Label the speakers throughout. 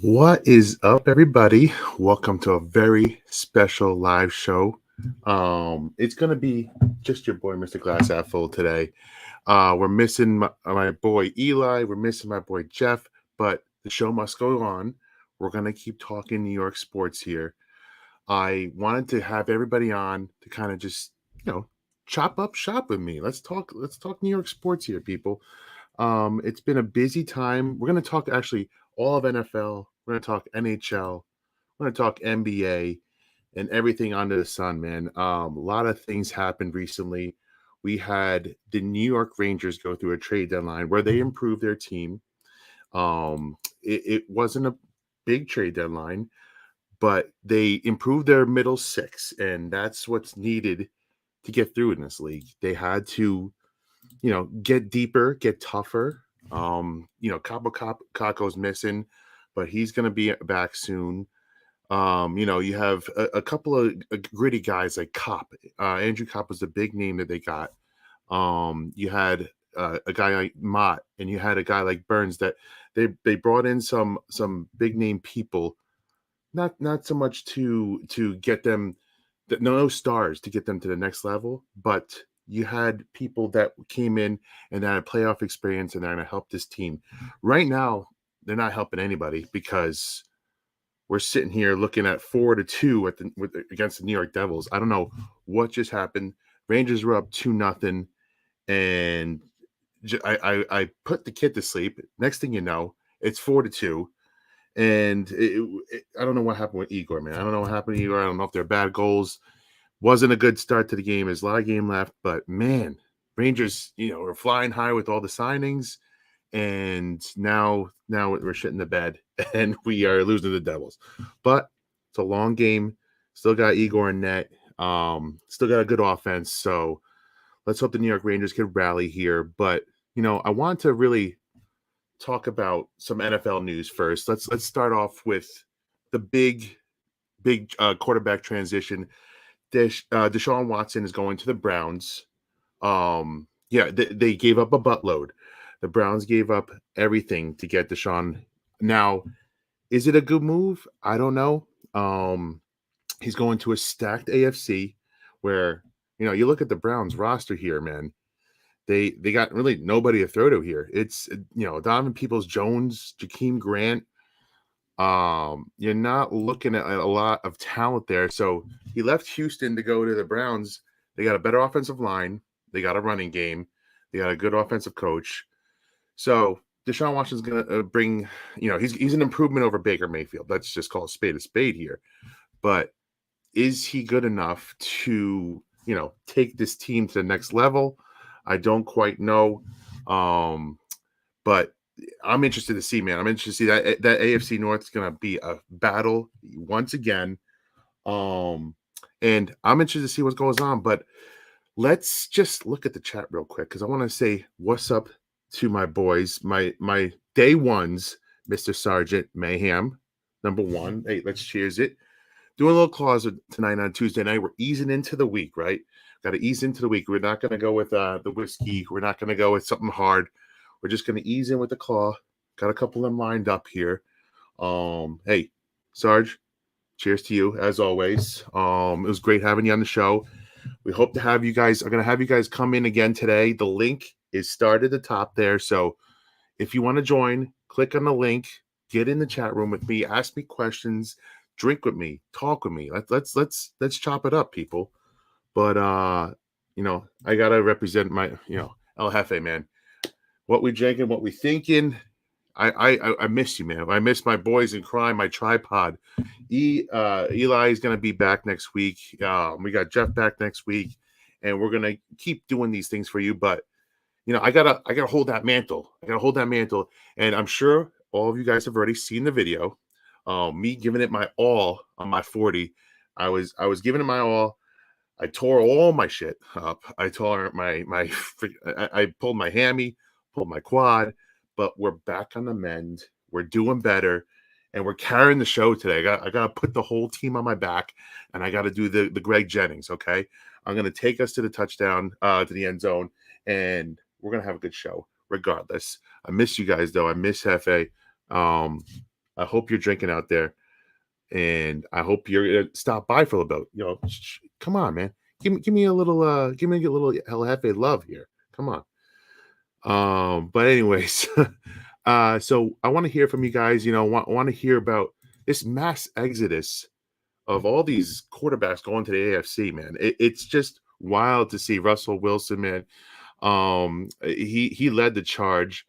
Speaker 1: What is up, everybody? Welcome to a very special live show. It's gonna be just your boy, Mr. Glass Half Full today. We're missing my boy Eli. We're missing my boy Jeff, but the show must go on. We're gonna keep talking New York sports here. I wanted to have everybody on to kind of just chop up shop with me. Let's talk New York sports here, people. It's been a busy time. We're going to talk actually all of NFL. We're going to talk NHL. We're going to talk NBA and everything under the sun, man. A lot of things happened recently. We had the New York Rangers go through a trade deadline where they improved their team. It wasn't a big trade deadline, but they improved their middle six, and that's what's needed to get through in this league. They had to get deeper, get tougher. Capo's missing, but he's going to be back soon. You have a couple of gritty guys like Cop. Andrew Cop was the big name that they got. You had a guy like Mott, and you had a guy like Burns that they brought in some big name people, not so much to get them no stars to get them to the next level, but you had people that came in and had a playoff experience and they're going to help this team. Right now, they're not helping anybody because we're sitting here looking at 4-2 against the New York Devils. I don't know what just happened. Rangers were up 2-0, and I put the kid to sleep. Next thing you know, it's 4-2. And I don't know what happened with Igor, man. I don't know what happened to Igor. I don't know if they're bad goals. Wasn't a good start to the game. There's a lot of game left, but man, Rangers, were flying high with all the signings, and now we're shitting the bed, and we are losing to the Devils. But it's a long game. Still got Igor in net. Still got a good offense. So let's hope the New York Rangers can rally here. But I want to really talk about some NFL news first. Let's start off with the big quarterback transition. Deshawn Watson is going to the Browns. They gave up a buttload. The Browns gave up everything to get Deshaun. Now, is it a good move? I don't know. He's going to a stacked AFC where you look at the Browns roster here, man. They got really nobody to throw to here. It's Donovan Peoples-Jones, Jakeem Grant. You're not looking at a lot of talent there. So he left Houston to go to the Browns. They got a better offensive line. They got a running game. They got a good offensive coach. So Deshaun Watson's going to bring, he's an improvement over Baker Mayfield. Let's just call a spade here. But is he good enough to, take this team to the next level? I don't quite know. But I'm interested to see, man. I'm interested to see that AFC North is going to be a battle once again. And I'm interested to see what goes on. But let's just look at the chat real quick because I want to say what's up to my boys, my day ones, Mr. Sergeant Mayhem, number one. Hey, let's cheers it. Doing a little closet tonight on Tuesday night. We're easing into the week, right? Got to ease into the week. We're not going to go with the whiskey. We're not going to go with something hard. We're just going to ease in with the claw. Got a couple of them lined up here. Hey, Sarge, cheers to you as always. It was great having you on the show. We hope to have you guys. I'm going to have you guys come in again today. The link is started at the top there. So if you want to join, click on the link. Get in the chat room with me. Ask me questions. Drink with me. Talk with me. Let's chop it up, people. But I gotta represent my El Jefe, man. What we drinking, what we thinking. I miss you, man. I miss my boys in crime, my tripod. Eli is gonna be back next week. We got Jeff back next week, and we're gonna keep doing these things for you. But I gotta hold that mantle. And I'm sure all of you guys have already seen the video. Me giving it my all on my 40. I was giving it my all. I tore all my shit up. I tore I pulled my hammy, pulled my quad, but we're back on the mend. We're doing better, and we're carrying the show today. I got to put the whole team on my back, and I got to do the Greg Jennings. Okay, I'm gonna take us to the touchdown, to the end zone, and we're gonna have a good show regardless. I miss you guys though. I miss Hefe. I hope you're drinking out there, and I hope you're gonna stop by for a little bit. Come on, man. Give me a little El Jefe love here. Come on. But anyways, so I want to hear from you guys. Want to hear about this mass exodus of all these quarterbacks going to the AFC, man. It's just wild to see Russell Wilson, man. He led the charge,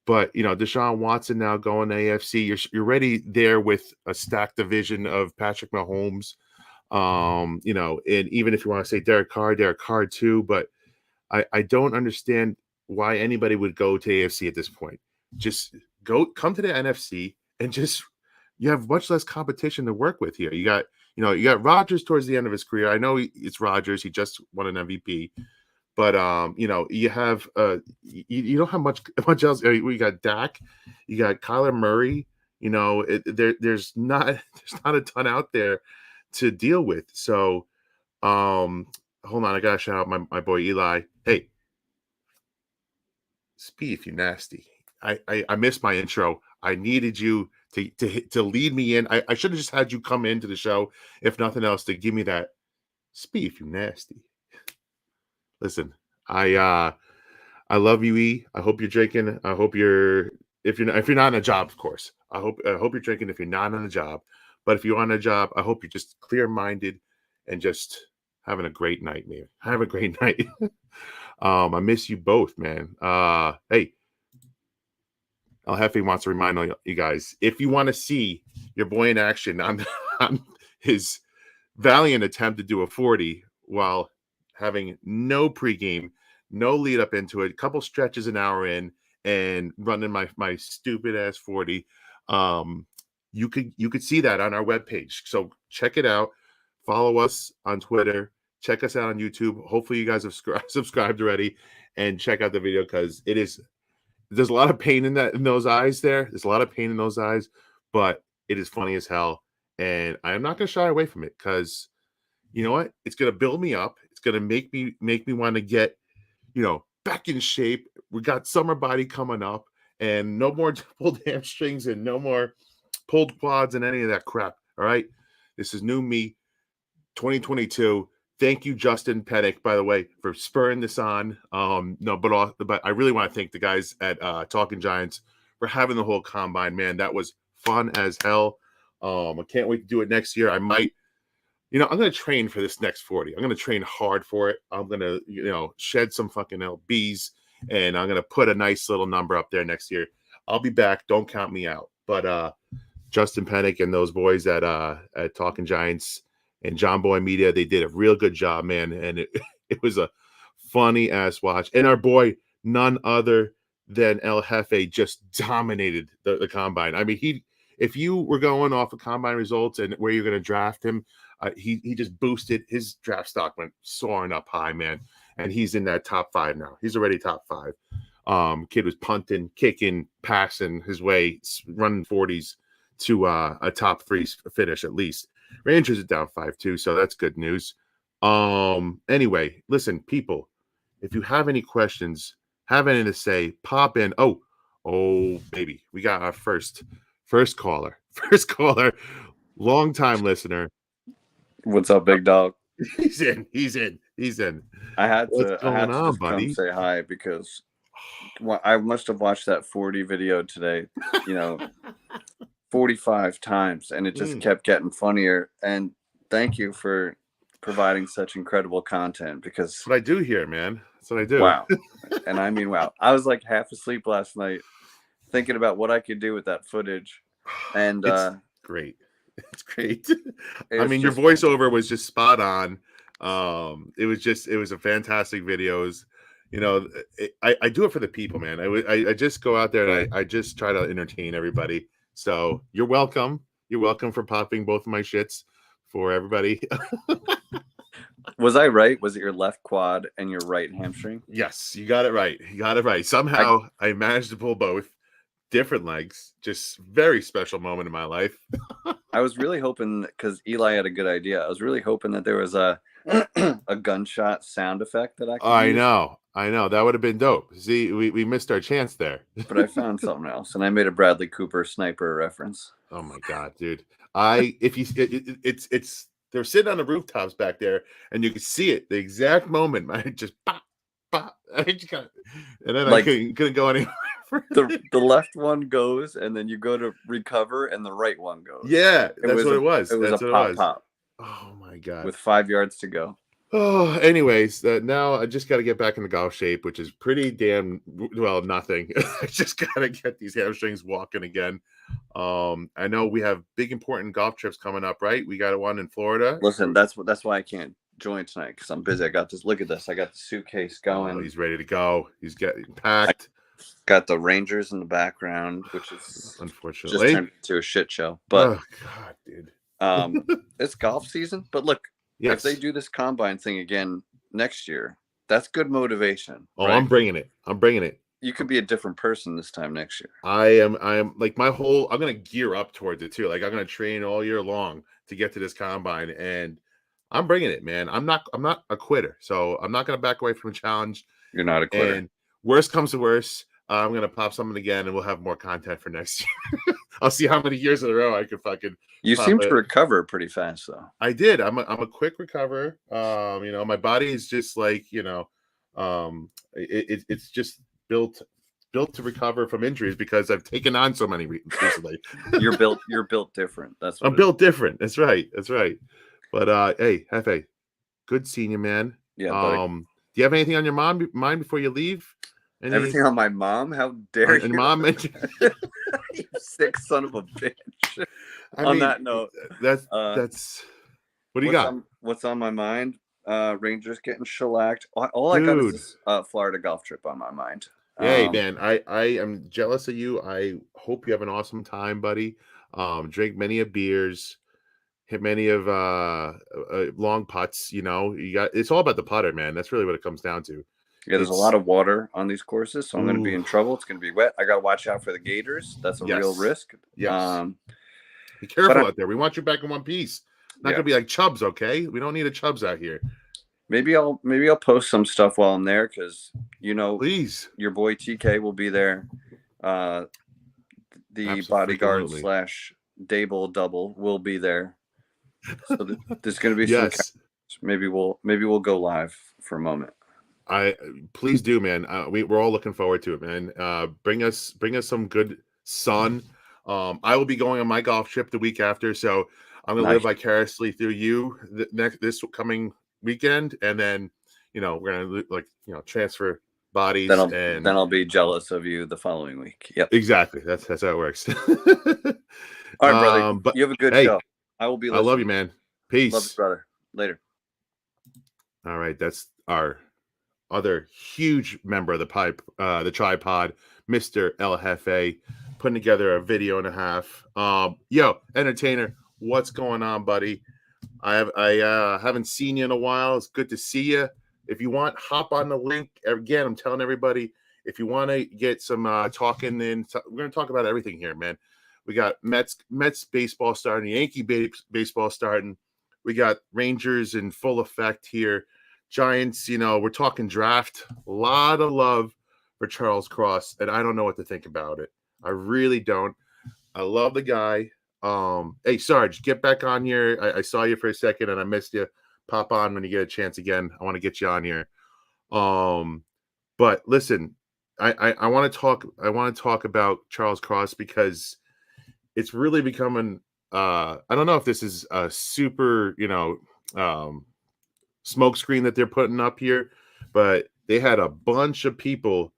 Speaker 1: but Deshaun Watson now going to AFC. You're ready there with a stacked division of Patrick Mahomes. And even if you want to say Derek Carr too, but I don't understand why anybody would go to AFC at this point. Just come to the NFC and just you have much less competition to work with here. You got Rodgers towards the end of his career. I know it's Rodgers. He just won an MVP. But you have you don't have much else. You got Dak, you got Kyler Murray. There's not a ton out there to deal with. So hold on, I gotta shout out my boy Eli. Hey, Speed, if you nasty. I missed my intro. I needed you to lead me in. I should have just had you come into the show, if nothing else, to give me that Speed, if you nasty. Listen, I love you, E. I hope you're drinking. I hope if you're not on a job, of course. I hope you're drinking if you're not on a job. But if you're on a job, I hope you're just clear-minded and just having a great night, man. Have a great night. I miss you both, man. Hey, El Jefe wants to remind all you guys, if you want to see your boy in action on his valiant attempt to do a 40 while having no pregame, no lead up into it, a couple stretches an hour in, and running my stupid ass 40. You could see that on our webpage. So check it out. Follow us on Twitter. Check us out on YouTube. Hopefully you guys have subscribed already, and check out the video because there's a lot of pain in those eyes there. There's a lot of pain in those eyes, but it is funny as hell. And I am not going to shy away from it because you know what? It's going to build me up. It's going to make me want to get, back in shape. We got summer body coming up and no more pulled hamstrings and no more pulled quads and any of that crap. All right. This is new me 2022. Thank you, Justin Pennick, by the way, for spurring this on. But I really want to thank the guys at Talking Giants for having the whole combine, man. That was fun as hell. I can't wait to do it next year. I might, I'm going to train for this next 40. I'm going to train hard for it. I'm going to, shed some fucking LBs, and I'm going to put a nice little number up there next year. I'll be back. Don't count me out. But Justin Pennick and those boys at Talking Giants and John Boy Media, they did a real good job, man. And it was a funny ass watch. And our boy, none other than El Jefe, just dominated the combine. I mean, if you were going off of combine results and where you're going to draft him, he just boosted. His draft stock went soaring up high, man. And he's in that top 5 now. He's already top 5. Kid was punting, kicking, passing his way, running 40s to a top 3 finish at least. Rangers are down 5-2, so that's good news. Anyway, listen, people, if you have any questions, have anything to say, pop in. Oh, baby, we got our first caller, long time listener.
Speaker 2: What's up, big dog?
Speaker 1: He's in.
Speaker 2: I had to just
Speaker 1: buddy?
Speaker 2: come say hi because I must have watched that 40 video today, 45 times, and it just kept getting funnier. And thank you for providing such incredible content because
Speaker 1: that's what I do here, man. That's what I do.
Speaker 2: Wow. And I mean, wow. I was like half asleep last night thinking about what I could do with that footage. And
Speaker 1: it's great. It's great. I mean, your voiceover was just spot on. It was a fantastic videos. I do it for the people, man. I just go out there and I just try to entertain everybody. So you're welcome. You're welcome for popping both of my shits for everybody.
Speaker 2: Was I right? Was it your left quad and your right hamstring?
Speaker 1: Yes, you got it right. Somehow I managed to pull both. Different legs. Just very special moment in my life.
Speaker 2: I was really hoping, because Eli had a good idea. I was really hoping that there was a a gunshot sound effect that I could use.
Speaker 1: I know. That would have been dope. See, we missed our chance there.
Speaker 2: But I found something else, and I made a Bradley Cooper sniper reference.
Speaker 1: Oh my god, dude! It's they're sitting on the rooftops back there, and you can see it the exact moment. I just pop, pop. I just got, and then like, I couldn't go anywhere.
Speaker 2: The left one goes, and then you go to recover, and the right one goes.
Speaker 1: Yeah, that's what it was.
Speaker 2: It was
Speaker 1: that's
Speaker 2: a
Speaker 1: what
Speaker 2: pop.
Speaker 1: Oh my god!
Speaker 2: With 5 yards to go.
Speaker 1: Oh, anyways, now I just got to get back into golf shape, which is pretty damn well nothing. I just got to get these hamstrings walking again. I know we have big important golf trips coming up, right? We got one in Florida.
Speaker 2: Listen, that's why I can't join tonight, because I'm busy. I got this. Look at this. I got the suitcase going.
Speaker 1: Oh, he's ready to go. He's getting packed.
Speaker 2: Got the Rangers in the background, which is
Speaker 1: unfortunately
Speaker 2: just turned into a shit show. But
Speaker 1: oh god, dude,
Speaker 2: it's golf season. But look, if they do this combine thing again next year, that's good motivation.
Speaker 1: Oh, right? I'm bringing it.
Speaker 2: You could be a different person this time next year.
Speaker 1: I am like I'm gonna gear up towards it too. Like I'm gonna train all year long to get to this combine, and I'm bringing it, man. I'm not a quitter, so I'm not gonna back away from a challenge.
Speaker 2: You're not a quitter.
Speaker 1: And worst comes to worst, I'm gonna pop something again, and we'll have more content for next year. I'll see how many years in a row I can fucking.
Speaker 2: You seem to recover pretty fast, though.
Speaker 1: I did. I'm a quick recover. My body is just like it's just built to recover from injuries because I've taken on so many recently.
Speaker 2: You're built different. That's what
Speaker 1: I'm built different. That's right. But hey, Hefe, good seeing you, man.
Speaker 2: Yeah. Buddy.
Speaker 1: Do you have anything on your mind before you leave?
Speaker 2: Everything on my mom? How dare you?
Speaker 1: And mom mentioned
Speaker 2: you sick son of a bitch. On that note,
Speaker 1: that's what do you got?
Speaker 2: What's on my mind? Rangers getting shellacked. All I got is this Florida golf trip on my mind.
Speaker 1: Hey man, I am jealous of you. I hope you have an awesome time, buddy. Drink many of beers, hit many of long putts. It's all about the putter, man. That's really what it comes down to.
Speaker 2: Yeah, there's a lot of water on these courses, so I'm going to be in trouble. It's going to be wet. I got to watch out for the gators. That's a real risk.
Speaker 1: Yes. Be careful out there. We want you back in one piece. Not going to be like Chubbs, okay? We don't need a Chubbs out here.
Speaker 2: Maybe I'll post some stuff while I'm there, because
Speaker 1: please,
Speaker 2: your boy TK will be there. The bodyguard / Dable double will be there. So there's going to be some. Maybe we'll go live for a moment.
Speaker 1: Please do, man. We're all looking forward to it, man. Bring us some good sun. I will be going on my golf trip the week after, so I'm gonna live vicariously through you this coming weekend, and then we're gonna transfer bodies.
Speaker 2: Then I'll be jealous of you the following week. Yep,
Speaker 1: exactly. That's how it works.
Speaker 2: All right, brother. But you have a good show. I will be listening.
Speaker 1: I love you, man. Peace.
Speaker 2: Love you, brother. Later.
Speaker 1: All right, that's our other huge member of the tripod, Mr. El Jefe, putting together a video and a half. Yo, entertainer, what's going on, buddy? I haven't seen you in a while. It's good to see you. If you want, hop on the link. Again, I'm telling everybody, if you want to get some talking in, we're going to talk about everything here, man. We got Mets baseball starting, Yankee baseball starting. We got Rangers in full effect here. Giants, we're talking draft. A lot of love for Charles Cross, and I don't know what to think about it. I really don't. I love the guy. Hey, Sarge, get back on here. I saw you for a second, and I missed you. Pop on when you get a chance again. I want to get you on here. But listen, I want to talk. I want to talk about Charles Cross because it's really becoming. I don't know if this is a super, smoke screen that they're putting up here, but they had a bunch of people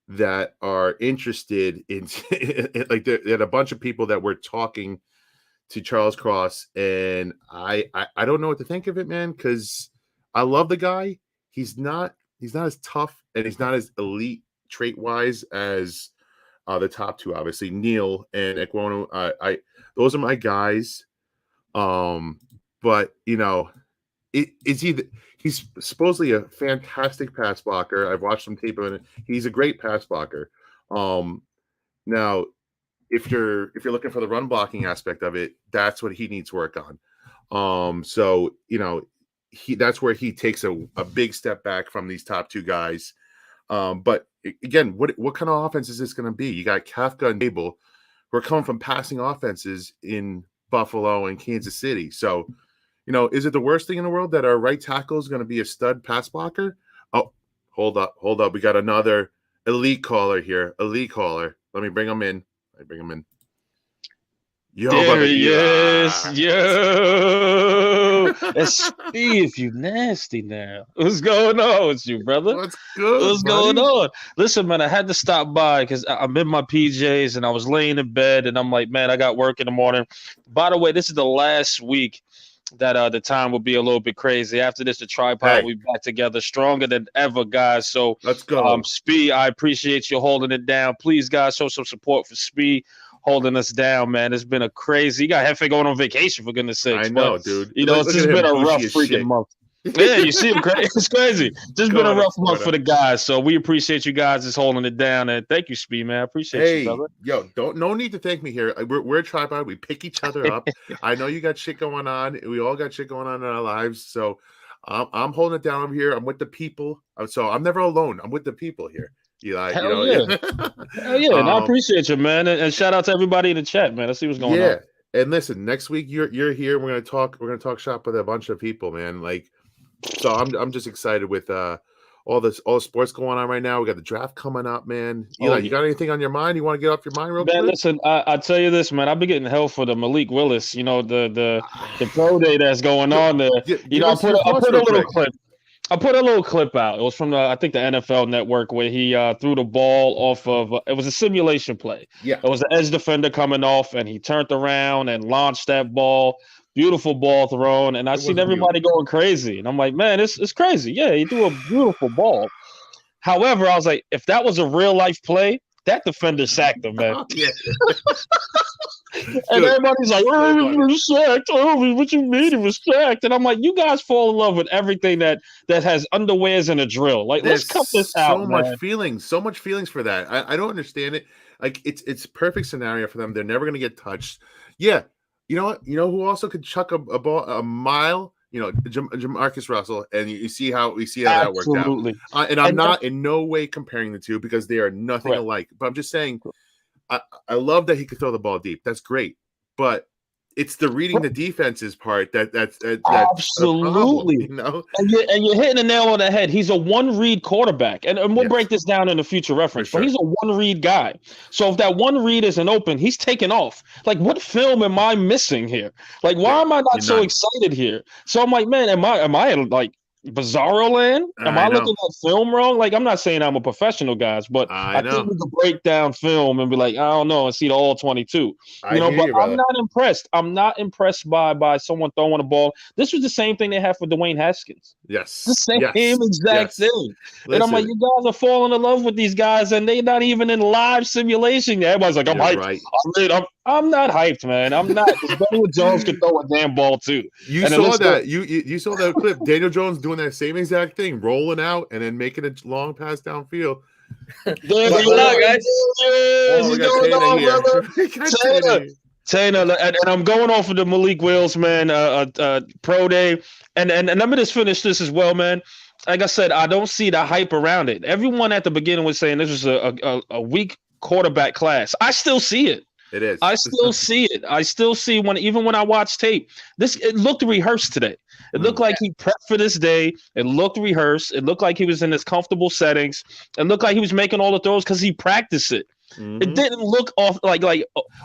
Speaker 1: that are interested in like they had a bunch of people that were talking to Charles Cross, and I don't know what to think of it, man, because I love the guy. He's not as tough and he's not as elite trait wise as the top two, obviously Neil and Ekwono. Those are my guys. But he's supposedly a fantastic pass blocker. I've watched some tape of it. He's a great pass blocker. Now if you're looking for the run blocking aspect of it, that's what he needs work on. So that's where he takes a big step back from these top two guys. But again, what kind of offense is this going to be? You got Kafka and Abel, who are coming from passing offenses in Buffalo and Kansas City. So, is it the worst thing in the world that our right tackle is going to be a stud pass blocker? Oh, hold up. We got another elite caller here. Elite caller. Let me bring him in. Yo,
Speaker 3: there
Speaker 1: brother,
Speaker 3: he is. Yo, it's Steve. You nasty now. What's going on with you, brother?
Speaker 1: What's good?
Speaker 3: What's going on? Listen, man, I had to stop by because I'm in my PJs and I was laying in bed and I'm like, man, I got work in the morning. By the way, this is the last week that the time will be a little bit crazy. After this, the tripod will be back together, stronger than ever, guys. So
Speaker 1: let's go.
Speaker 3: Spee, I appreciate you holding it down. Please, guys, show some support for Spee holding us down, man. It's been a crazy. You got Hefe going on vacation, for goodness sakes.
Speaker 1: I know, dude.
Speaker 3: It's just been a rough freaking month. Yeah, you see, it's crazy. Just been a rough month for the guys. So we appreciate you guys just holding it down. And thank you, Spee, man. I appreciate you, brother.
Speaker 1: Yo, no need to thank me here. We're a tripod. We pick each other up. I know you got shit going on. We all got shit going on in our lives. So I'm holding it down over here. I'm with the people. So I'm never alone. I'm with the people here. Eli,
Speaker 3: Hell yeah. Hell yeah. And I appreciate you, man. And shout out to everybody in the chat, man. Let's see what's going on.
Speaker 1: Yeah. And listen, next week you're here. We're gonna talk shop with a bunch of people, man. So I'm just excited with all the sports going on right now. We got the draft coming up, man. Eli, you got anything on your mind? You want to get off your mind real quick?
Speaker 3: Listen, I tell you this, man. I've been getting hell for the Malik Willis. The pro day that's going on there. I put a little clip. I put a little clip out. It was from I think the NFL Network where he threw the ball off of. It was a simulation play.
Speaker 1: Yeah,
Speaker 3: it was an edge defender coming off, and he turned around and launched that ball. Beautiful ball thrown, and I seen everybody going crazy, and I'm like, man, it's crazy. Yeah, he threw a beautiful ball. However, I was like, if that was a real life play, that defender sacked him, man.
Speaker 1: Yeah.
Speaker 3: And everybody's like, oh, he was sacked. Oh, what you mean he was sacked? And I'm like, you guys fall in love with everything that has underwears and a drill. Like, let's cut this out,
Speaker 1: so much feelings for that. I don't understand it. Like, it's perfect scenario for them. They're never going to get touched. Yeah. You know what? You know who also could chuck a ball a mile? Jamarcus Russell, and you see how that worked out. And I'm not in no way comparing the two because they are nothing alike. But I'm just saying, I love that he could throw the ball deep. That's great. But it's the reading the defenses part that's
Speaker 3: absolutely.
Speaker 1: Problem,
Speaker 3: and you're hitting the nail on the head. He's a one-read quarterback, and we'll break this down in the future reference. But he's a one-read guy. So if that one read isn't open, he's taking off. Like, what film am I missing here? Like, why am I not so excited here? So I'm like, man, am I in like Bizarro land? Am I looking at film wrong? Like, I'm not saying I'm a professional, guys, but I think we could break down film and be like, I don't know, and see the all 22. But I'm not impressed. I'm not impressed by someone throwing a ball. This was the same thing they had for Dwayne Haskins.
Speaker 1: Yes.
Speaker 3: The same exact thing. Listen. And I'm like, you guys are falling in love with these guys, and they're not even in live simulation. Everybody's like, I'm hyped. Right. I'm not hyped, man. I'm not. Daniel Jones could throw a damn ball too.
Speaker 1: You saw that. You saw that clip. Daniel Jones doing that same exact thing, rolling out and then making a long pass downfield.
Speaker 2: What's going on, guys?
Speaker 3: Taylor, and I'm going off of the Malik Willis, man, pro day. And let me just finish this as well, man. Like I said, I don't see the hype around it. Everyone at the beginning was saying this was a weak quarterback class. I still see it.
Speaker 1: It is.
Speaker 3: I still see it. I still see even when I watch tape, it looked rehearsed today. It looked like he prepped for this day. It looked rehearsed. It looked like he was in his comfortable settings. It looked like he was making all the throws because he practiced it. Mm-hmm. It didn't look like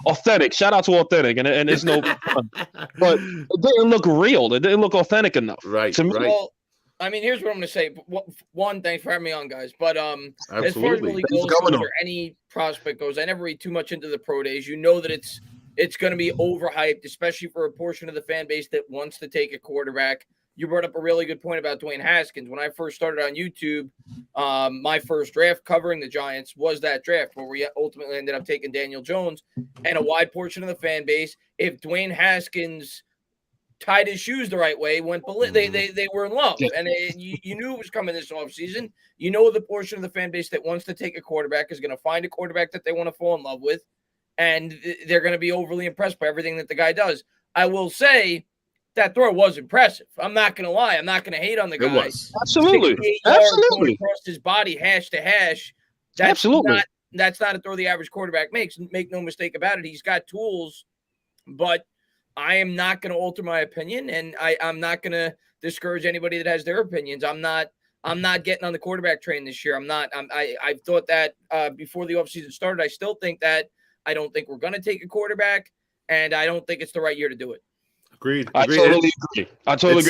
Speaker 3: authentic. Shout out to authentic, and it's no fun. But it didn't look real. It didn't look authentic enough.
Speaker 1: Right.
Speaker 3: To me,
Speaker 4: well, I mean, here's what I'm going to say. One, thanks for having me on, guys. But as far as Malik Willis or any prospect goes, I never read too much into the pro days. You know that it's going to be overhyped, especially for a portion of the fan base that wants to take a quarterback. You brought up a really good point about Dwayne Haskins. When I first started on YouTube, my first draft covering the Giants was that draft where we ultimately ended up taking Daniel Jones. And a wide portion of the fan base, if Dwayne Haskins tied his shoes the right way, they were in love. And you knew it was coming this offseason. You know the portion of the fan base that wants to take a quarterback is going to find a quarterback that they want to fall in love with. and they're going to be overly impressed by everything that the guy does. I will say that throw was impressive. I'm not going to lie. I'm not going to hate on the guy.
Speaker 1: It was.
Speaker 3: Absolutely.
Speaker 4: 68 yards going across his body, hash to hash. That's not a throw the average quarterback makes. Make no mistake about it. He's got tools, but I am not going to alter my opinion, and I'm not going to discourage anybody that has their opinions. I'm not getting on the quarterback train this year. I thought that before the offseason started. I still think that. I don't think we're going to take a quarterback, and I don't think it's the right year to do it.
Speaker 1: Agreed.
Speaker 3: I totally agree.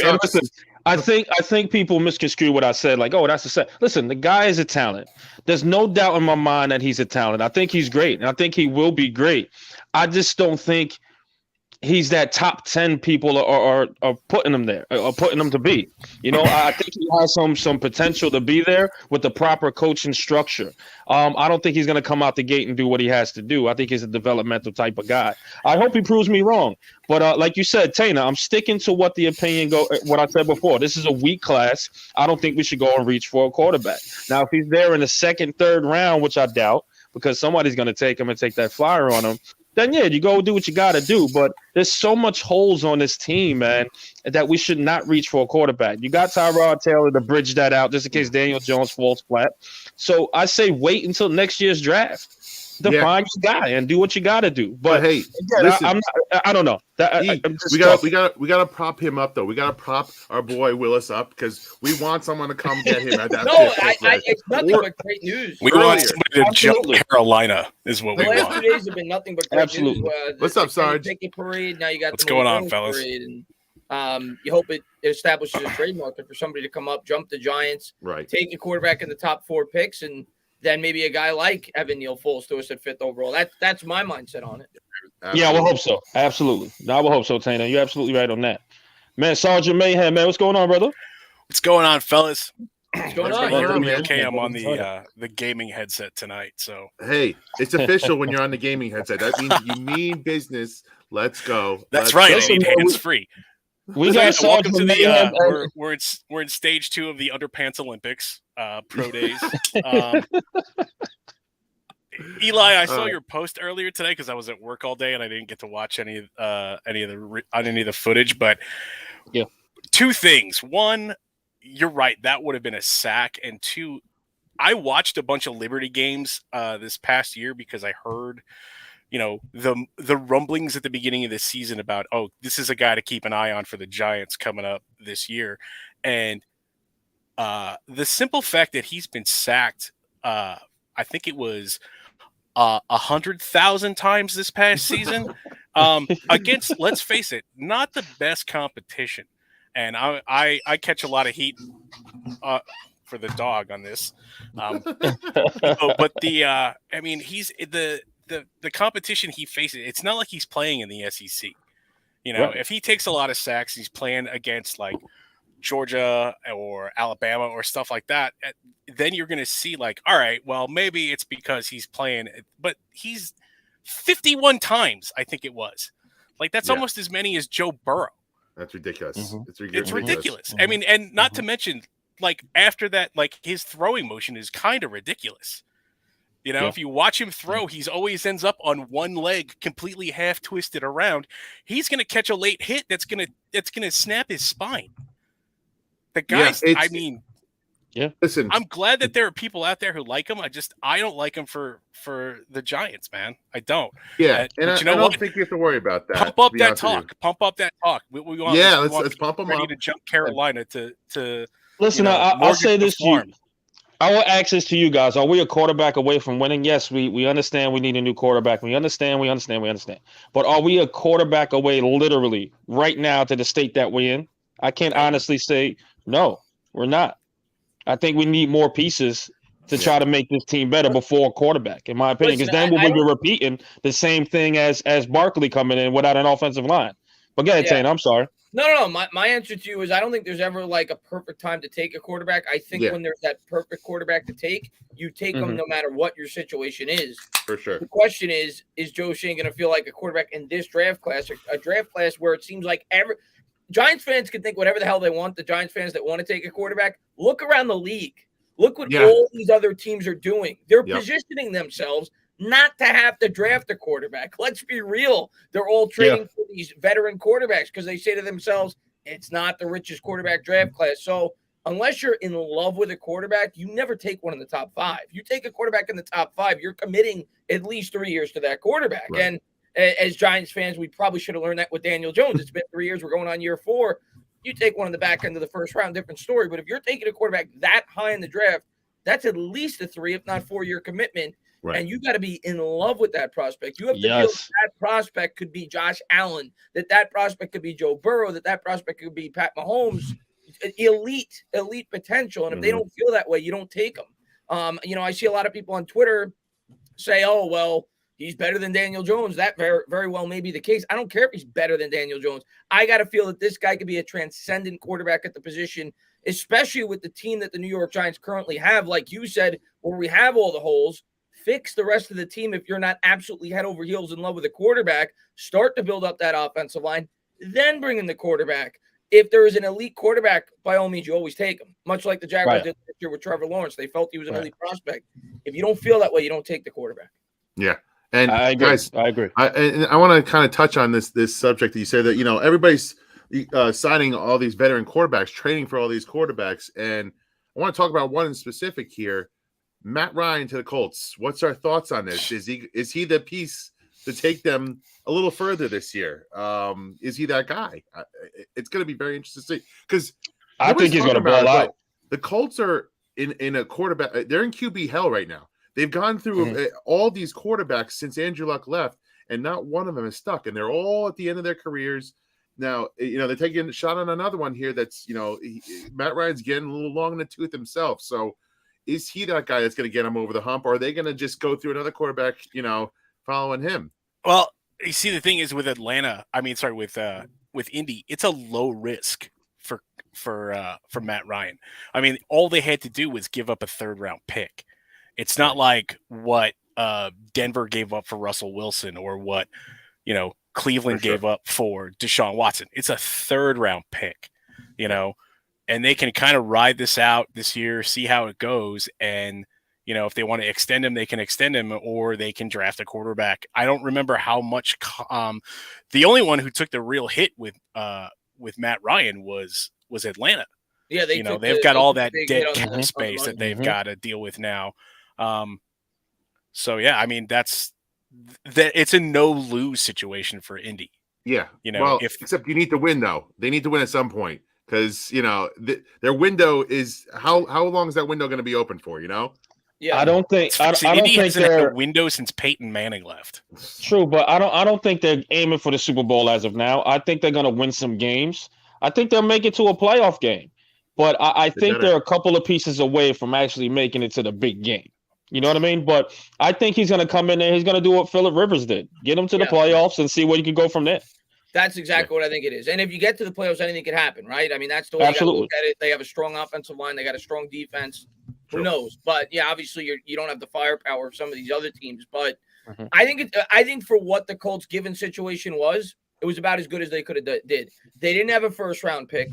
Speaker 3: And listen, I think people misconstrue what I said. Like, oh, that's a set. Listen, the guy is a talent. There's no doubt in my mind that he's a talent. I think he's great, and I think he will be great. I just don't think he's that top 10 people are putting him there, or putting him to be. I think he has some potential to be there with the proper coaching structure. I don't think he's going to come out the gate and do what he has to do. I think he's a developmental type of guy. I hope he proves me wrong. But like you said, Tana, I'm sticking to what I said before. This is a weak class. I don't think we should go and reach for a quarterback. Now, if he's there in the second, third round, which I doubt, because somebody's going to take him and take that flyer on him, then yeah, you go do what you got to do. But there's so much holes on this team, man, that we should not reach for a quarterback. You got Tyrod Taylor to bridge that out just in case Daniel Jones falls flat. So I say wait until next year's draft to find your guy and do what you got to do. But hey, again, listen, I don't know.
Speaker 1: We got to prop him up though. We got to prop our boy Willis up because we want someone to come get him at that.
Speaker 4: It's nothing but great news.
Speaker 5: We want somebody to jump Carolina is what we want.
Speaker 4: The last 2 days have been nothing but great news.
Speaker 1: What's up, Sarge?
Speaker 4: Ticket parade. Now you got
Speaker 5: what's going on, fellas?
Speaker 4: Parade, and you hope it establishes a trade market for somebody to come up, jump the Giants, take a quarterback in the top 4 picks, and then maybe a guy like Evan Neal falls to us at 5th overall. That's my mindset on it.
Speaker 3: Absolutely. Yeah, I will hope so. Absolutely. No, I will hope so, Tana. You're absolutely right on that. Man, Sergeant Mayhem, man, what's going on, brother?
Speaker 5: What's going on, fellas?
Speaker 4: What's going on?
Speaker 5: You're gonna be okay. I'm on the gaming headset tonight, so
Speaker 1: hey, it's official when you're on the gaming headset. That means you mean business. Let's go.
Speaker 5: That's right. I mean, hands free.
Speaker 3: We got
Speaker 5: welcome to the we're in stage 2 of the Underpants Olympics pro days. Eli, I saw your post earlier today because I was at work all day and I didn't get to watch any of the footage. But 2 things: one, you're right, that would have been a sack, and 2, I watched a bunch of Liberty games this past year because I heard, the rumblings at the beginning of the season about, oh, this is a guy to keep an eye on for the Giants coming up this year, and the simple fact that he's been sacked, I think it was 100,000 times this past season against, let's face it, not the best competition. And I catch a lot of heat for the dog on this. But I mean, he's the competition he faces. It's not like he's playing in the SEC. If he takes a lot of sacks, he's playing against like Georgia or Alabama or stuff like that, then you're going to see like, all right, well, maybe it's because he's playing, but he's 51 times, I think it was. Like, that's almost as many as Joe Burrow.
Speaker 1: That's ridiculous.
Speaker 5: Mm-hmm. It's ridiculous. Mm-hmm. I mean, and not to mention, like, after that, like, his throwing motion is kind of ridiculous. If you watch him throw, he's always ends up on one leg, completely half twisted around. He's going to catch a late hit that's going to snap his spine. The guys,
Speaker 1: listen,
Speaker 5: I'm glad that there are people out there who like him. I don't like him for the Giants, man. I don't.
Speaker 1: Yeah, and I don't think you have to worry about that.
Speaker 5: Pump up that talk. We want,
Speaker 1: let's pump them up.
Speaker 5: To jump Carolina to
Speaker 3: listen. I'll say this to you. I will ask this to you guys. Are we a quarterback away from winning? Yes, we understand we need a new quarterback. We understand. But are we a quarterback away literally right now to the state that we're in? I can't honestly say no, we're not. I think we need more pieces to try to make this team better before a quarterback, in my opinion, because then we'll be repeating the same thing as Barkley coming in without an offensive line. But go ahead, Tane, I'm sorry.
Speaker 4: No. My answer to you is I don't think there's ever like a perfect time to take a quarterback. I think when there's that perfect quarterback to take, you take them no matter what your situation is.
Speaker 1: For sure.
Speaker 4: The question is Joe Schoen going to feel like a quarterback in this draft class, or a draft class where it seems like Giants fans can think whatever the hell they want. The Giants fans that want to take a quarterback, look around the league. Look what all these other teams are doing. They're positioning themselves not to have to draft a quarterback. Let's be real. They're all trading for these veteran quarterbacks because they say to themselves, it's not the richest quarterback draft class. So unless you're in love with a quarterback, you never take one in the top 5. You take a quarterback in the top 5, you're committing at least 3 years to that quarterback. Right. And as Giants fans, we probably should have learned that with Daniel Jones. It's been 3 years. We're going on year 4. You take one in the back end of the first round, different story. But if you're taking a quarterback that high in the draft, that's at least a 3, if not 4-year commitment. Right. And you got to be in love with that prospect. You have to feel that prospect could be Josh Allen, that prospect could be Joe Burrow, that prospect could be Pat Mahomes. Elite potential. And if they don't feel that way, you don't take them. I see a lot of people on Twitter say, oh, well, he's better than Daniel Jones. That very, very well may be the case. I don't care if he's better than Daniel Jones. I got to feel that this guy could be a transcendent quarterback at the position, especially with the team that the New York Giants currently have. Like you said, where we have all the holes, fix the rest of the team. If you're not absolutely head over heels in love with a quarterback, start to build up that offensive line, then bring in the quarterback. If there is an elite quarterback, by all means, you always take him. Much like the Jaguars did this year with Trevor Lawrence. They felt he was an elite prospect. If you don't feel that way, you don't take the quarterback.
Speaker 1: Yeah. And
Speaker 3: I agree.
Speaker 1: Guys,
Speaker 3: I agree.
Speaker 1: I want to kind of touch on this subject that you said that, everybody's signing all these veteran quarterbacks, training for all these quarterbacks. And I want to talk about one in specific here. Matt Ryan to the Colts. What's our thoughts on this? Is he the piece to take them a little further this year? Is he that guy? It's going to be very interesting to see, because
Speaker 3: I think he's going to ball out.
Speaker 1: The Colts are in a quarterback. They're in QB hell right now. They've gone through all these quarterbacks since Andrew Luck left, and not one of them is stuck. And they're all at the end of their careers now. They're taking a shot on another one here. That's Matt Ryan's getting a little long in the tooth himself. So is he that guy that's going to get him over the hump, or are they going to just go through another quarterback, following him?
Speaker 5: Well, you see, the thing is with Indy, it's a low risk for Matt Ryan. I mean, all they had to do was give up a 3rd-round pick. It's not like what Denver gave up for Russell Wilson or what Cleveland gave up for Deshaun Watson. It's a 3rd-round pick, and they can kind of ride this out this year, see how it goes, and if they want to extend him, they can extend him, or they can draft a quarterback. I don't remember how much. The only one who took the real hit with Matt Ryan was Atlanta. Yeah, they've got all that dead cap space that they've got to deal with now. So yeah, I mean that's it's a no lose situation for Indy.
Speaker 1: Yeah, except you need to win though. They need to win at some point, because their window is how long is that window going to be open for?
Speaker 3: Yeah, I don't think
Speaker 5: Indy hasn't had a window since Peyton Manning left.
Speaker 3: True, but I don't think they're aiming for the Super Bowl as of now. I think they're going to win some games. I think they'll make it to a playoff game, but I think they're a couple of pieces away from actually making it to the big game. You know what I mean? But I think he's going to come in there. He's going to do what Phillip Rivers did: get them to the playoffs and see where you can go from there.
Speaker 4: That's exactly what I think it is. And if you get to the playoffs, anything could happen, right? I mean, that's the way you got to look at it. They have a strong offensive line. They got a strong defense. Who knows? But yeah, obviously you don't have the firepower of some of these other teams. But I think for what the Colts' given situation was, it was about as good as they could have did. They didn't have a 1st-round pick.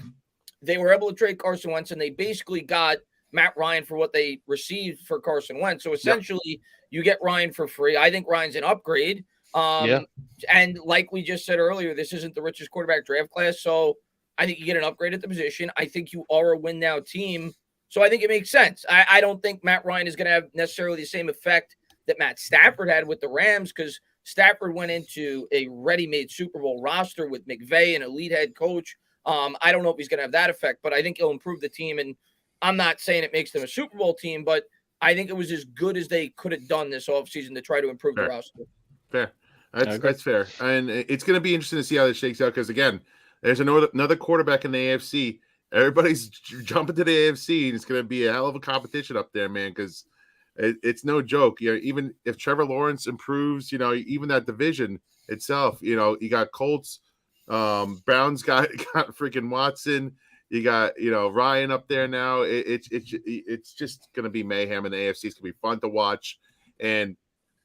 Speaker 4: They were able to trade Carson Wentz, and they basically got Matt Ryan for what they received for Carson Wentz. So essentially, you get Ryan for free. I think Ryan's an upgrade. And like we just said earlier, this isn't the richest quarterback draft class. So I think you get an upgrade at the position. I think you are a win now team. So I think it makes sense. I don't think Matt Ryan is going to have necessarily the same effect that Matt Stafford had with the Rams, because Stafford went into a ready-made Super Bowl roster with McVay, an elite head coach. I don't know if he's going to have that effect, but I think he'll improve the team. And I'm not saying it makes them a Super Bowl team, but I think it was as good as they could have done this offseason to try to improve the roster.
Speaker 1: Fair. That's fair. And it's going to be interesting to see how this shakes out, because, again, there's another quarterback in the AFC. Everybody's jumping to the AFC, and it's going to be a hell of a competition up there, man, because it's no joke. Even if Trevor Lawrence improves, even that division itself, you got Colts, Browns got freaking Watson. You got, Ryan up there now. It's just going to be mayhem in the AFC. It's going to be fun to watch. And,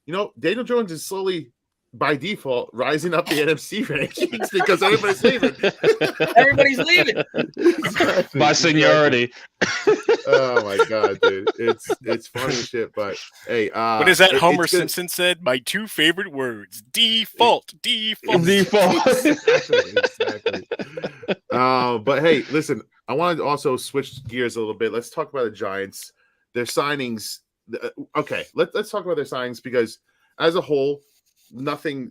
Speaker 1: Daniel Jones is slowly by default rising up the NFC rankings because everybody's leaving.
Speaker 4: Everybody's leaving.
Speaker 1: Exactly,
Speaker 3: by seniority.
Speaker 1: Oh my god, dude. It's funny shit, but hey,
Speaker 5: what is that Homer Simpson said? My two favorite words: default.
Speaker 1: Exactly. But hey, listen, I wanted to also switch gears a little bit. Let's talk about the Giants. Their signings. Okay, let's talk about their signings because as a whole, nothing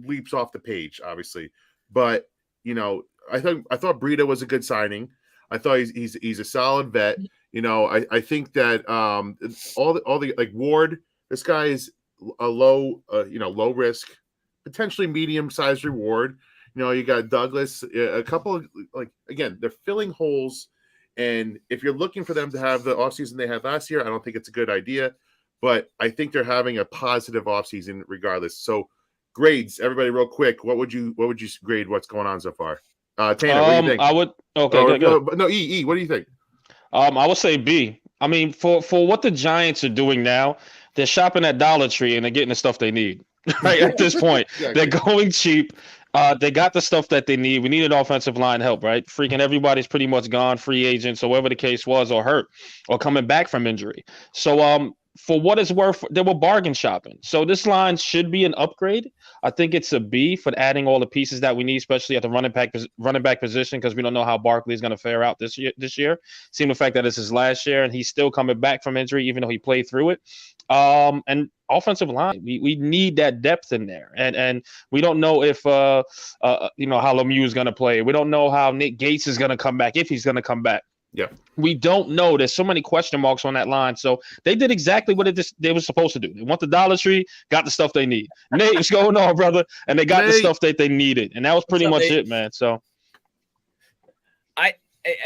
Speaker 1: leaps off the page, obviously. But I thought Breida was a good signing. I thought he's a solid vet. I think that all the like Ward, this guy is a low risk, potentially medium sized reward. You got Douglas, a couple of again, they're filling holes. And if you're looking for them to have the offseason they had last year, I don't think it's a good idea. But I think they're having a positive offseason regardless. So grades, everybody, real quick. What would you grade what's going on so far? Tanner, what do you think?
Speaker 3: I would
Speaker 1: no, E. What do you think?
Speaker 3: I would say B. I mean, for what the Giants are doing now, they're shopping at Dollar Tree and they're getting the stuff they need. Right at this point, they're going cheap. They got the stuff that they need. We needed offensive line help, right? Freaking everybody's pretty much gone, free agents, or whatever the case was, or hurt, or coming back from injury. So, for what it's worth, they were bargain shopping. So this line should be an upgrade. I think it's a B for adding all the pieces that we need, especially at the running back position, because we don't know how Barkley is going to fare out this year. Seeing the fact that it's his last year and he's still coming back from injury, even though he played through it. And offensive line, we need that depth in there, and we don't know if how Lemieux is going to play. We don't know how Nick Gates is going to come back, if he's going to come back.
Speaker 1: Yeah,
Speaker 3: we don't know. There's so many question marks on that line. So they did exactly what they were supposed to do. They went to Dollar Tree, got the stuff they need. Nate, what's going on, brother? And they got the stuff that they needed, and that was pretty much it, man. So,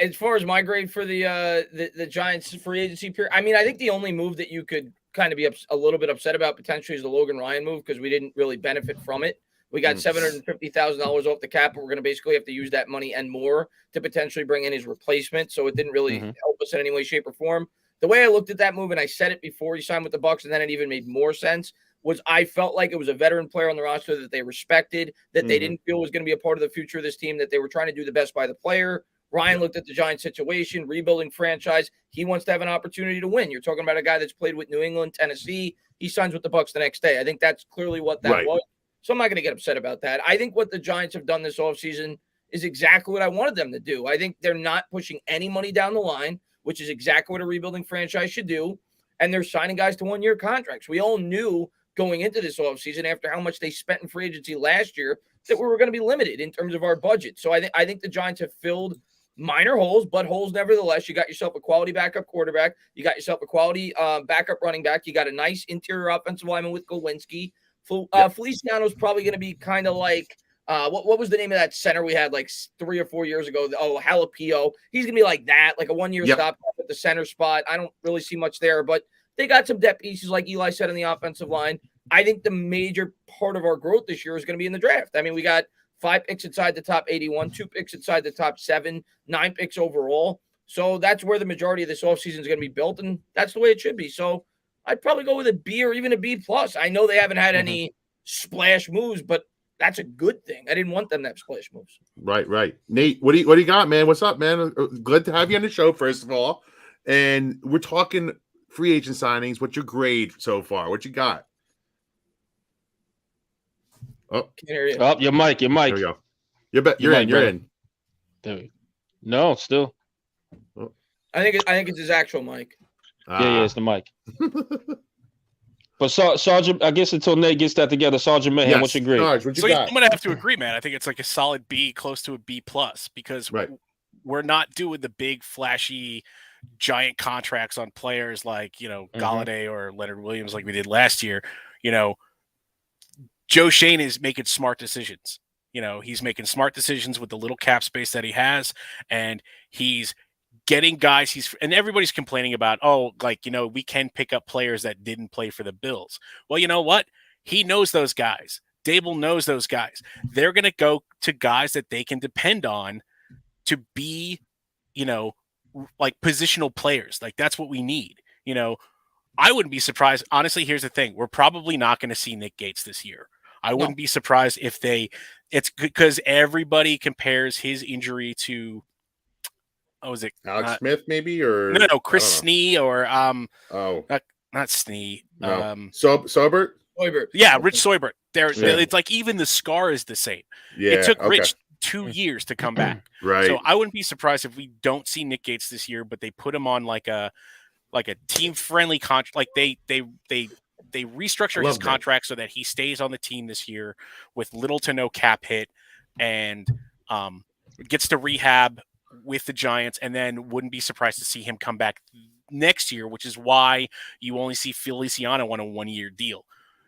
Speaker 4: as far as my grade for the Giants free agency period, I mean, I think the only move that you could kind of be a little bit upset about potentially is the Logan Ryan move because we didn't really benefit from it. We got $750,000 off the cap, but we're going to basically have to use that money and more to potentially bring in his replacement. So it didn't really help us in any way, shape, or form. The way I looked at that move, and I said it before he signed with the Bucs, and then it even made more sense, was I felt like it was a veteran player on the roster that they respected, that they didn't feel was going to be a part of the future of this team, that they were trying to do the best by the player. Ryan looked at the Giants situation, rebuilding franchise. He wants to have an opportunity to win. You're talking about a guy that's played with New England, Tennessee. He signs with the Bucs the next day. I think that's clearly what that was. So I'm not going to get upset about that. I think what the Giants have done this offseason is exactly what I wanted them to do. I think they're not pushing any money down the line, which is exactly what a rebuilding franchise should do. And they're signing guys to one-year contracts. We all knew going into this offseason, after how much they spent in free agency last year, that we were going to be limited in terms of our budget. So I think the Giants have filled minor holes, but holes nevertheless. You got yourself a quality backup quarterback. You got yourself a quality backup running back. You got a nice interior offensive lineman with Glowinski. Feliciano's probably going to be kind of like what was the name of that center we had like 3 or 4 years ago? Oh, Jalapeno. He's going to be like that, like a one-year stop at the center spot. I don't really see much there, but they got some depth pieces, like Eli said, on the offensive line. I think the major part of our growth this year is going to be in the draft. I mean, we got 5 picks inside the top 81, 2 picks inside the top 7, 9 picks overall. So that's where the majority of this offseason is going to be built, and that's the way it should be. So I'd probably go with a B or even a B+. I know they haven't had any splash moves, but that's a good thing. I didn't want them to have splash moves.
Speaker 1: Right. Nate, what do you got, man? What's up, man? Glad to have you on the show, first of all. And we're talking free agent signings. What's your grade so far? What you got?
Speaker 4: Oh, can't hear you.
Speaker 3: Oh, your mic. There
Speaker 1: we go. You're in.
Speaker 3: There we go. No, still.
Speaker 4: Oh. I think it's his actual mic.
Speaker 3: Yeah, it's the mic. But Sergeant, I guess until Nate gets that together, Sergeant Mayhem, what's your grade?
Speaker 5: I'm gonna have to agree, man. I think it's like a solid B, close to a B+, because we're not doing the big, flashy, giant contracts on players like Galladay or Leonard Williams like we did last year. Joe Shane is making smart decisions. He's making smart decisions with the little cap space that he has, and he's getting guys. And everybody's complaining about, we can pick up players that didn't play for the Bills. Well, you know what? He knows those guys. Dable knows those guys. They're going to go to guys that they can depend on to be, like positional players. Like that's what we need. I wouldn't be surprised. Honestly, here's the thing. We're probably not going to see Nick Gates this year. I wouldn't be surprised if it's because everybody compares his injury to, was it
Speaker 1: Alex Smith maybe, or
Speaker 5: no, Chris Snee, or not Snee,
Speaker 1: Sobert?
Speaker 5: Yeah, Rich Soibert. It's like even the scar is the same.
Speaker 1: Yeah,
Speaker 5: it took Rich 2 years to come back.
Speaker 1: Right.
Speaker 5: So I wouldn't be surprised if we don't see Nick Gates this year, but they put him on like a team friendly contract. Like they restructure his contract so that he stays on the team this year with little to no cap hit, and gets to rehab with the Giants, and then wouldn't be surprised to see him come back next year, which is why you only see Feliciano on a 1-year deal.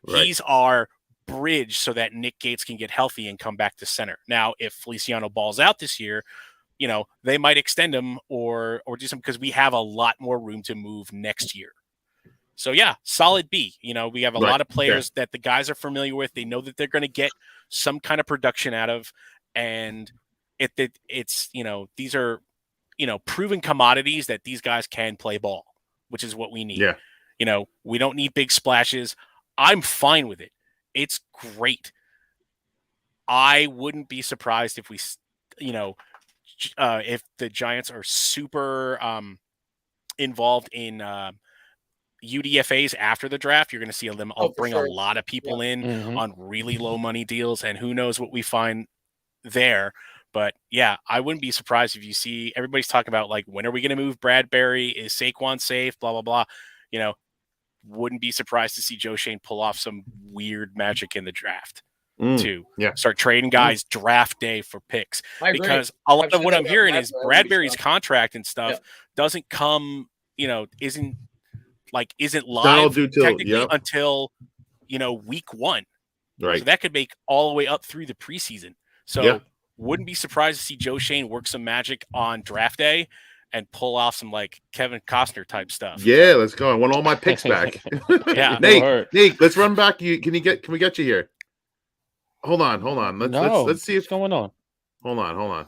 Speaker 5: Right. He's our bridge so that Nick Gates can get healthy and come back to center. Now, if Feliciano balls out this year, they might extend him or do something, because we have a lot more room to move next year. So yeah, solid B. We have a lot of players that the guys are familiar with. They know that they're going to get some kind of production out of, and it's these are proven commodities that these guys can play ball, which is what we need. Yeah. We don't need big splashes. I'm fine with it. It's great. I wouldn't be surprised if we, if the Giants are super involved in UDFAs after the draft. You're going to see them bring a lot of people in on really low money deals, and who knows what we find there. But yeah, I wouldn't be surprised if you see everybody's talking about, like, when are we going to move Bradbury? Is Saquon safe? Blah, blah, blah. Wouldn't be surprised to see Joe Shane pull off some weird magic in the draft to start trading guys draft day for picks. Because a lot of what I'm hearing is Bradbury's contract and stuff doesn't come, isn't live technically until, week 1. Right. So that could make all the way up through the preseason. So wouldn't be surprised to see Joe Shane work some magic on draft day and pull off some like Kevin Costner type stuff. Yeah,
Speaker 1: let's go. I want all my picks back.
Speaker 5: Yeah,
Speaker 1: Nate, let's run back. Can we get you here? Hold on. Let's see what's
Speaker 3: going on.
Speaker 1: Hold on.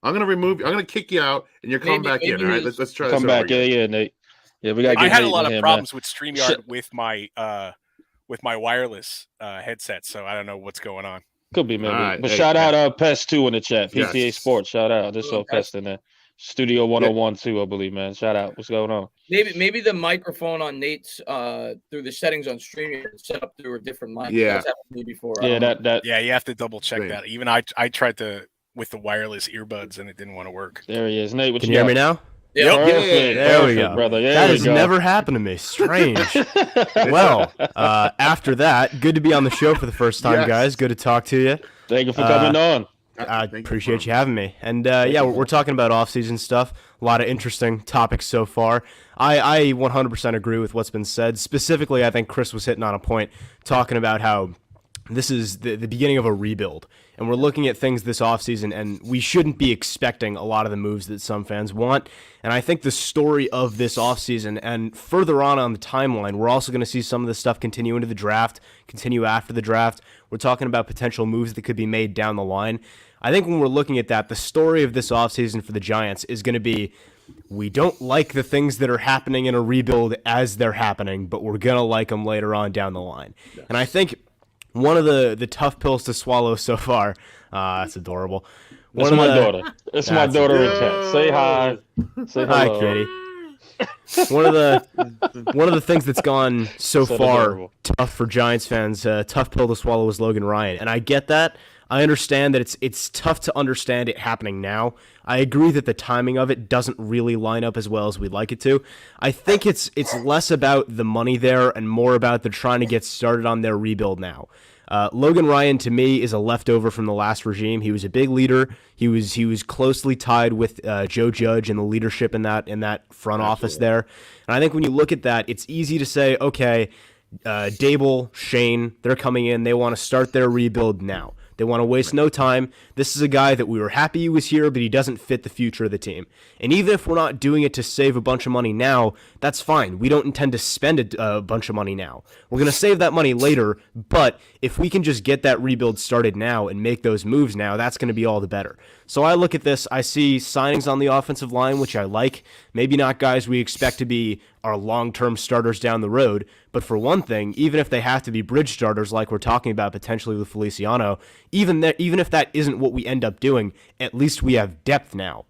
Speaker 1: I'm gonna kick you out, and you're coming back in. All right, let's try.
Speaker 3: Come back, Nate. Yeah, we got.
Speaker 5: I had a lot of problems with StreamYard with my wireless headset, so I don't know what's going on.
Speaker 3: Could be maybe, but shout out Pest 2 in the chat. PTA Sports, shout out. There's so Pest in there. Studio 101 too, I believe, man. Shout out. What's going on?
Speaker 4: Maybe the microphone on Nate's through the settings on StreamYard set up through a different mic.
Speaker 1: Yeah.
Speaker 4: That's happened to me before.
Speaker 5: Yeah, you have to double check that. Even I tried to with the wireless earbuds and it didn't want to work.
Speaker 3: There he is. Nate,
Speaker 6: can you hear me now?
Speaker 3: Yeah,
Speaker 6: there we go, brother. That has never happened to me. Strange. Well, after that, good to be on the show for the first time, guys. Good to talk to you.
Speaker 3: Thank you for coming on.
Speaker 6: I appreciate you having me. And we're talking about off-season stuff. A lot of interesting topics so far. I 100% agree with what's been said. Specifically, I think Chris was hitting on a point talking about how this is the beginning of a rebuild. And we're looking at things this offseason, and we shouldn't be expecting a lot of the moves that some fans want. And I think the story of this offseason and further on the timeline, we're also going to see some of this stuff continue into the draft, continue after the draft. We're talking about potential moves that could be made down the line. I think when we're looking at that, the story of this offseason for the Giants is going to be, we don't like the things that are happening in a rebuild as they're happening, but we're going to like them later on down the line. Yes. And I think one of the tough pills to swallow so far, that's adorable.
Speaker 3: That's my daughter. It's my daughter in chat. Say hi. Say
Speaker 6: hi, Katie. One of the things that's gone so far adorable. Tough for Giants fans, tough pill to swallow is Logan Ryan, and I get that. I understand that it's tough to understand it happening now. I agree that the timing of it doesn't really line up as well as we'd like it to. I think it's less about the money there and more about they're trying to get started on their rebuild now. Logan Ryan, to me, is a leftover from the last regime. He was a big leader. He was closely tied with Joe Judge and the leadership in that front office there. And I think when you look at that, it's easy to say, okay, Dable, Shane, they're coming in. They want to start their rebuild now. They want to waste no time. This is a guy that we were happy he was here, but he doesn't fit the future of the team. And even if we're not doing it to save a bunch of money now, that's fine. We don't intend to spend a bunch of money now. We're going to save that money later, but if we can just get that rebuild started now and make those moves now, that's going to be all the better. So I look at this, I see signings on the offensive line, which I like. Maybe not guys we expect to be are long-term starters down the road. But for one thing, even if they have to be bridge starters like we're talking about potentially with Feliciano, even if that isn't what we end up doing, at least we have depth now.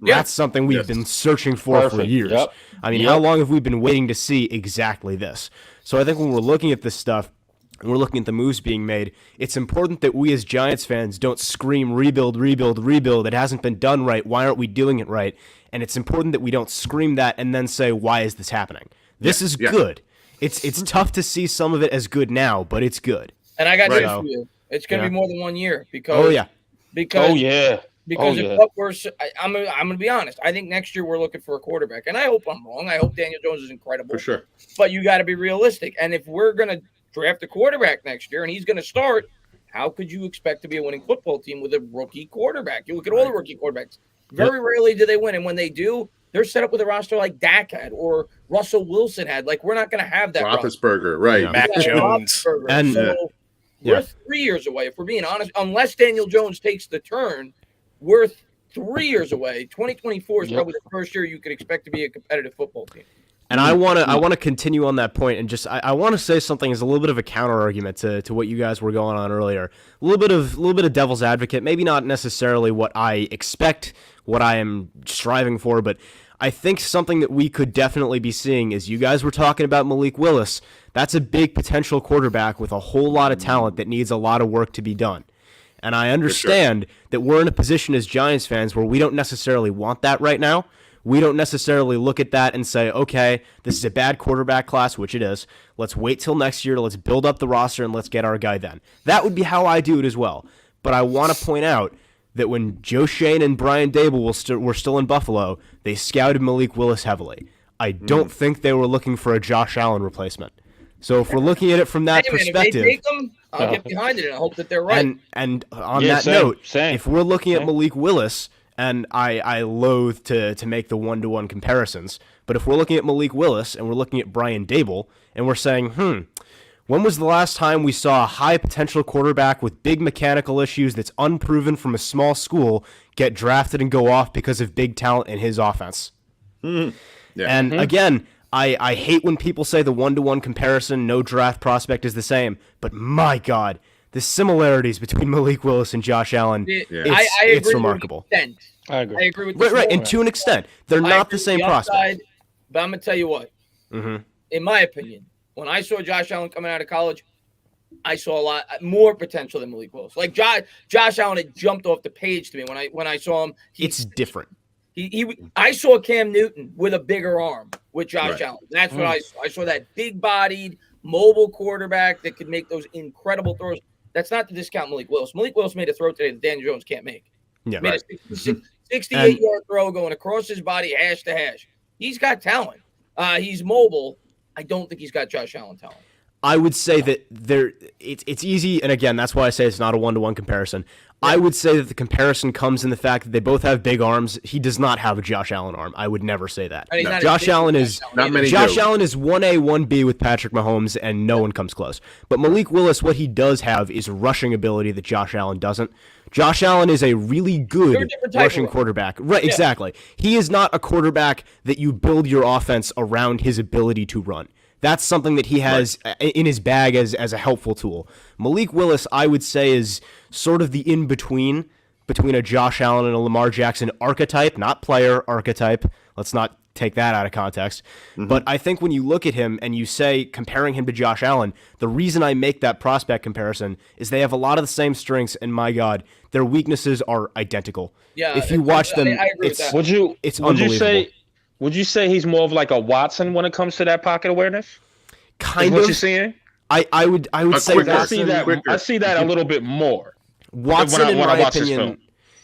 Speaker 6: Yeah. That's something we've been searching for years. Yep. I mean, how long have we been waiting to see exactly this? So I think when we're looking at this stuff, and we're looking at the moves being made, it's important that we as Giants fans don't scream, rebuild, rebuild, rebuild. It hasn't been done right. Why aren't we doing it right? And it's important that we don't scream that and then say, why is this happening? This is good. It's tough to see some of it as good now, but it's good.
Speaker 4: And I got news for you. It's going to be more than 1 year because if what we're I'm going to be honest. I think next year we're looking for a quarterback, and I hope I'm wrong. I hope Daniel Jones is incredible
Speaker 1: for sure.
Speaker 4: But you got to be realistic. And if we're going to draft a quarterback next year and he's going to start, how could you expect to be a winning football team with a rookie quarterback? You look at all the rookie quarterbacks. Very rarely do they win, and when they do, they're set up with a roster like Dak had or Russell Wilson had. Like, we're not going to have that.
Speaker 1: Roethlisberger, right?
Speaker 5: Mac Jones.
Speaker 4: And we're 3 years away, if we're being honest. Unless Daniel Jones takes the turn, we're 3 years away. 2024 is probably the first year you could expect to be a competitive football team.
Speaker 6: And I want to continue on that point, and just I want to say something as a little bit of a counter argument to what you guys were going on earlier. A little bit of devil's advocate, maybe not necessarily what I expect, what I am striving for, but I think something that we could definitely be seeing is you guys were talking about Malik Willis. That's a big potential quarterback with a whole lot of talent that needs a lot of work to be done. And I understand that we're in a position as Giants fans where we don't necessarily want that right now. We don't necessarily look at that and say, okay, this is a bad quarterback class, which it is. Let's wait till next year. Let's build up the roster and let's get our guy then. That would be how I do it as well. But I want to point out that when Joe Schoen and Brian Dable were still in Buffalo, they scouted Malik Willis heavily. I don't think they were looking for a Josh Allen replacement. So if we're looking at it from that perspective,
Speaker 4: if they take them, I'll get behind it and hope that they're right.
Speaker 6: And on that note, if we're looking at Malik Willis, and I loathe to make the one-to-one comparisons, but if we're looking at Malik Willis and we're looking at Brian Dable, and we're saying, when was the last time we saw a high-potential quarterback with big mechanical issues that's unproven from a small school get drafted and go off because of big talent in his offense? And again, I hate when people say the one-to-one comparison, no draft prospect is the same, but my God, the similarities between Malik Willis and Josh Allen, it's remarkable.
Speaker 3: I agree.
Speaker 4: I agree with you.
Speaker 6: Right, and to an extent. They're not the same prospect.
Speaker 4: But I'm going to tell you what. In my opinion, when I saw Josh Allen coming out of college, I saw a lot more potential than Malik Willis. Like Josh Allen had jumped off the page to me when I saw him.
Speaker 6: It's different.
Speaker 4: I saw Cam Newton with a bigger arm with Josh Allen. That's what I saw. I saw that big-bodied, mobile quarterback that could make those incredible throws. That's not to discount Malik Willis. Malik Willis made a throw today that Daniel Jones can't make.
Speaker 6: Yeah,
Speaker 4: made a 68-yard throw going across his body, hash to hash. He's got talent. He's mobile. I don't think he's got Josh Allen talent.
Speaker 6: I would say that it's easy, and again, that's why I say it's not a one-to-one comparison. I would say that the comparison comes in the fact that they both have big arms. He does not have a Josh Allen arm. I would never say that.
Speaker 4: No.
Speaker 6: Josh Allen is 1A, 1B with Patrick Mahomes, and no one comes close. But Malik Willis, what he does have is rushing ability that Josh Allen doesn't. Josh Allen is a really good rushing quarterback. Right, exactly. He is not a quarterback that you build your offense around his ability to run. That's something that he has in his bag as a helpful tool. Malik Willis, I would say, is sort of the in-between between a Josh Allen and a Lamar Jackson archetype, not player archetype. Let's not take that out of context. But I think when you look at him and you say comparing him to Josh Allen, the reason I make that prospect comparison is they have a lot of the same strengths, and my God, their weaknesses are identical.
Speaker 4: Yeah,
Speaker 6: if you watch them,
Speaker 4: I agree with that.
Speaker 6: It's unbelievable.
Speaker 3: Would you say he's more of like a Watson when it comes to that pocket awareness?
Speaker 6: Kind of.
Speaker 3: What you're saying?
Speaker 6: I would say that.
Speaker 3: I see that a little bit more.
Speaker 6: Watson, in my opinion,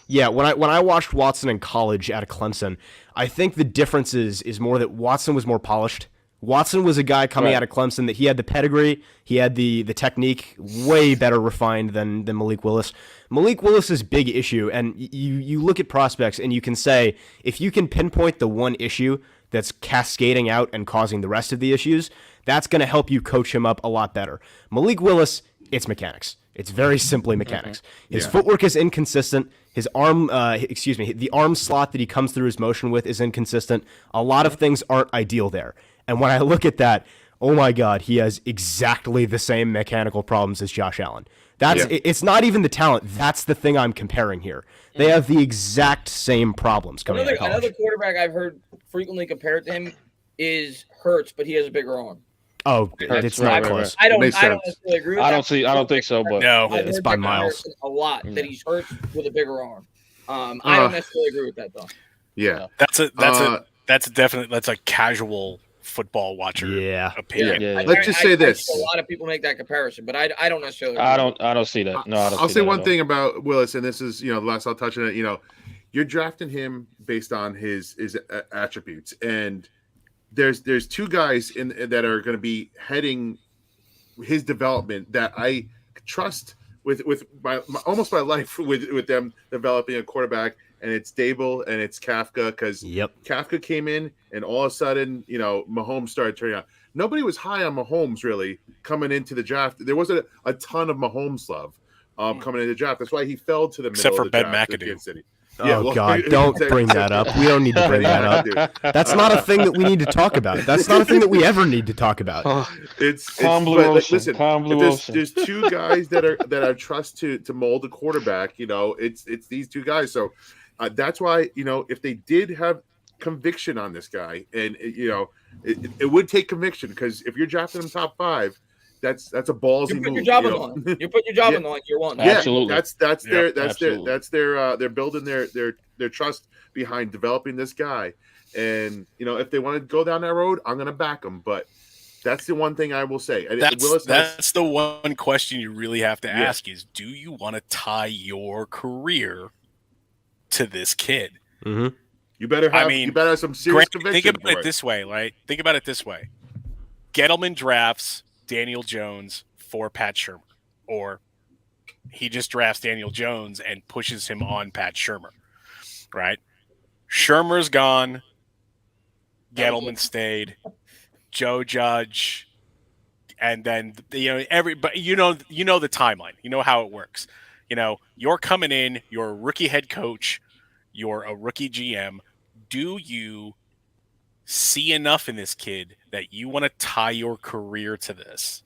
Speaker 6: when I watched Watson in college at Clemson, I think the difference is more that Watson was more polished. Watson was a guy coming out of Clemson that he had the pedigree, he had the technique way better refined than Malik Willis. Malik Willis's big issue, and you look at prospects and you can say, if you can pinpoint the one issue that's cascading out and causing the rest of the issues, that's going to help you coach him up a lot better. Malik Willis, it's mechanics. It's very simply mechanics. His footwork is inconsistent. His arm, the arm slot that he comes through his motion with is inconsistent. A lot of things aren't ideal there. And when I look at that, oh my God, he has exactly the same mechanical problems as Josh Allen. It's not even the talent. That's the thing I'm comparing here. They have the exact same problems coming out of college.
Speaker 4: Another quarterback I've heard frequently compared to him is Hurts, but he has a bigger arm.
Speaker 6: Oh, it's not close.
Speaker 4: I don't necessarily agree with that.
Speaker 3: I don't think so, but
Speaker 5: no,
Speaker 6: it's by miles.
Speaker 4: A lot that he's Hurts with a bigger arm. I don't necessarily agree with that though.
Speaker 1: Yeah,
Speaker 5: that's a casual football watcher opinion.
Speaker 3: Yeah.
Speaker 1: Let's just say this:
Speaker 4: a lot of people make that comparison, but I don't necessarily.
Speaker 3: I don't see that. No,
Speaker 1: I'll say one thing about Willis, and this is the last I'll touch on it. You're drafting him based on his attributes, and there's two guys that are going to be heading his development that I trust with almost my life with them developing a quarterback, and it's Dable and it's Kafka, because Kafka came in and all of a sudden Mahomes started turning out. Nobody was high on Mahomes really coming into the draft. There wasn't a ton of Mahomes love coming into the draft. That's why he fell to the middle.
Speaker 5: Except for
Speaker 1: of the
Speaker 5: Ben
Speaker 1: draft
Speaker 5: McAdoo.
Speaker 1: City.
Speaker 6: God, don't bring that up. We don't need to bring that up. That's not a thing that we need to talk about. That's not a thing that we ever need to talk about.
Speaker 1: Listen, there's two guys that I trust to mold a quarterback. It's these two guys. So that's why if they did have conviction on this guy, and it would take conviction, because if you're drafting him top 5. That's a ballsy move.
Speaker 4: You put your job on the line. You put your job on the line. Year one.
Speaker 1: Yeah,
Speaker 3: absolutely.
Speaker 1: They're building their trust behind developing this guy. And if they want to go down that road, I'm going to back them. But that's the one thing I will say.
Speaker 5: That's the one question you really have to ask is: do you want to tie your career to this kid?
Speaker 6: Mm-hmm.
Speaker 1: You better have some serious conviction.
Speaker 5: Think about it this way, right? Think about it this way: Gettleman drafts Daniel Jones for Pat Shurmur, or he just drafts Daniel Jones and pushes him on Pat Shurmur, right? Shurmur's gone, Gettleman stayed, Joe Judge, and then everybody you know the timeline. You know how it works. You're coming in, you're a rookie head coach, you're a rookie GM. Do you see enough in this kid that you want to tie your career to this?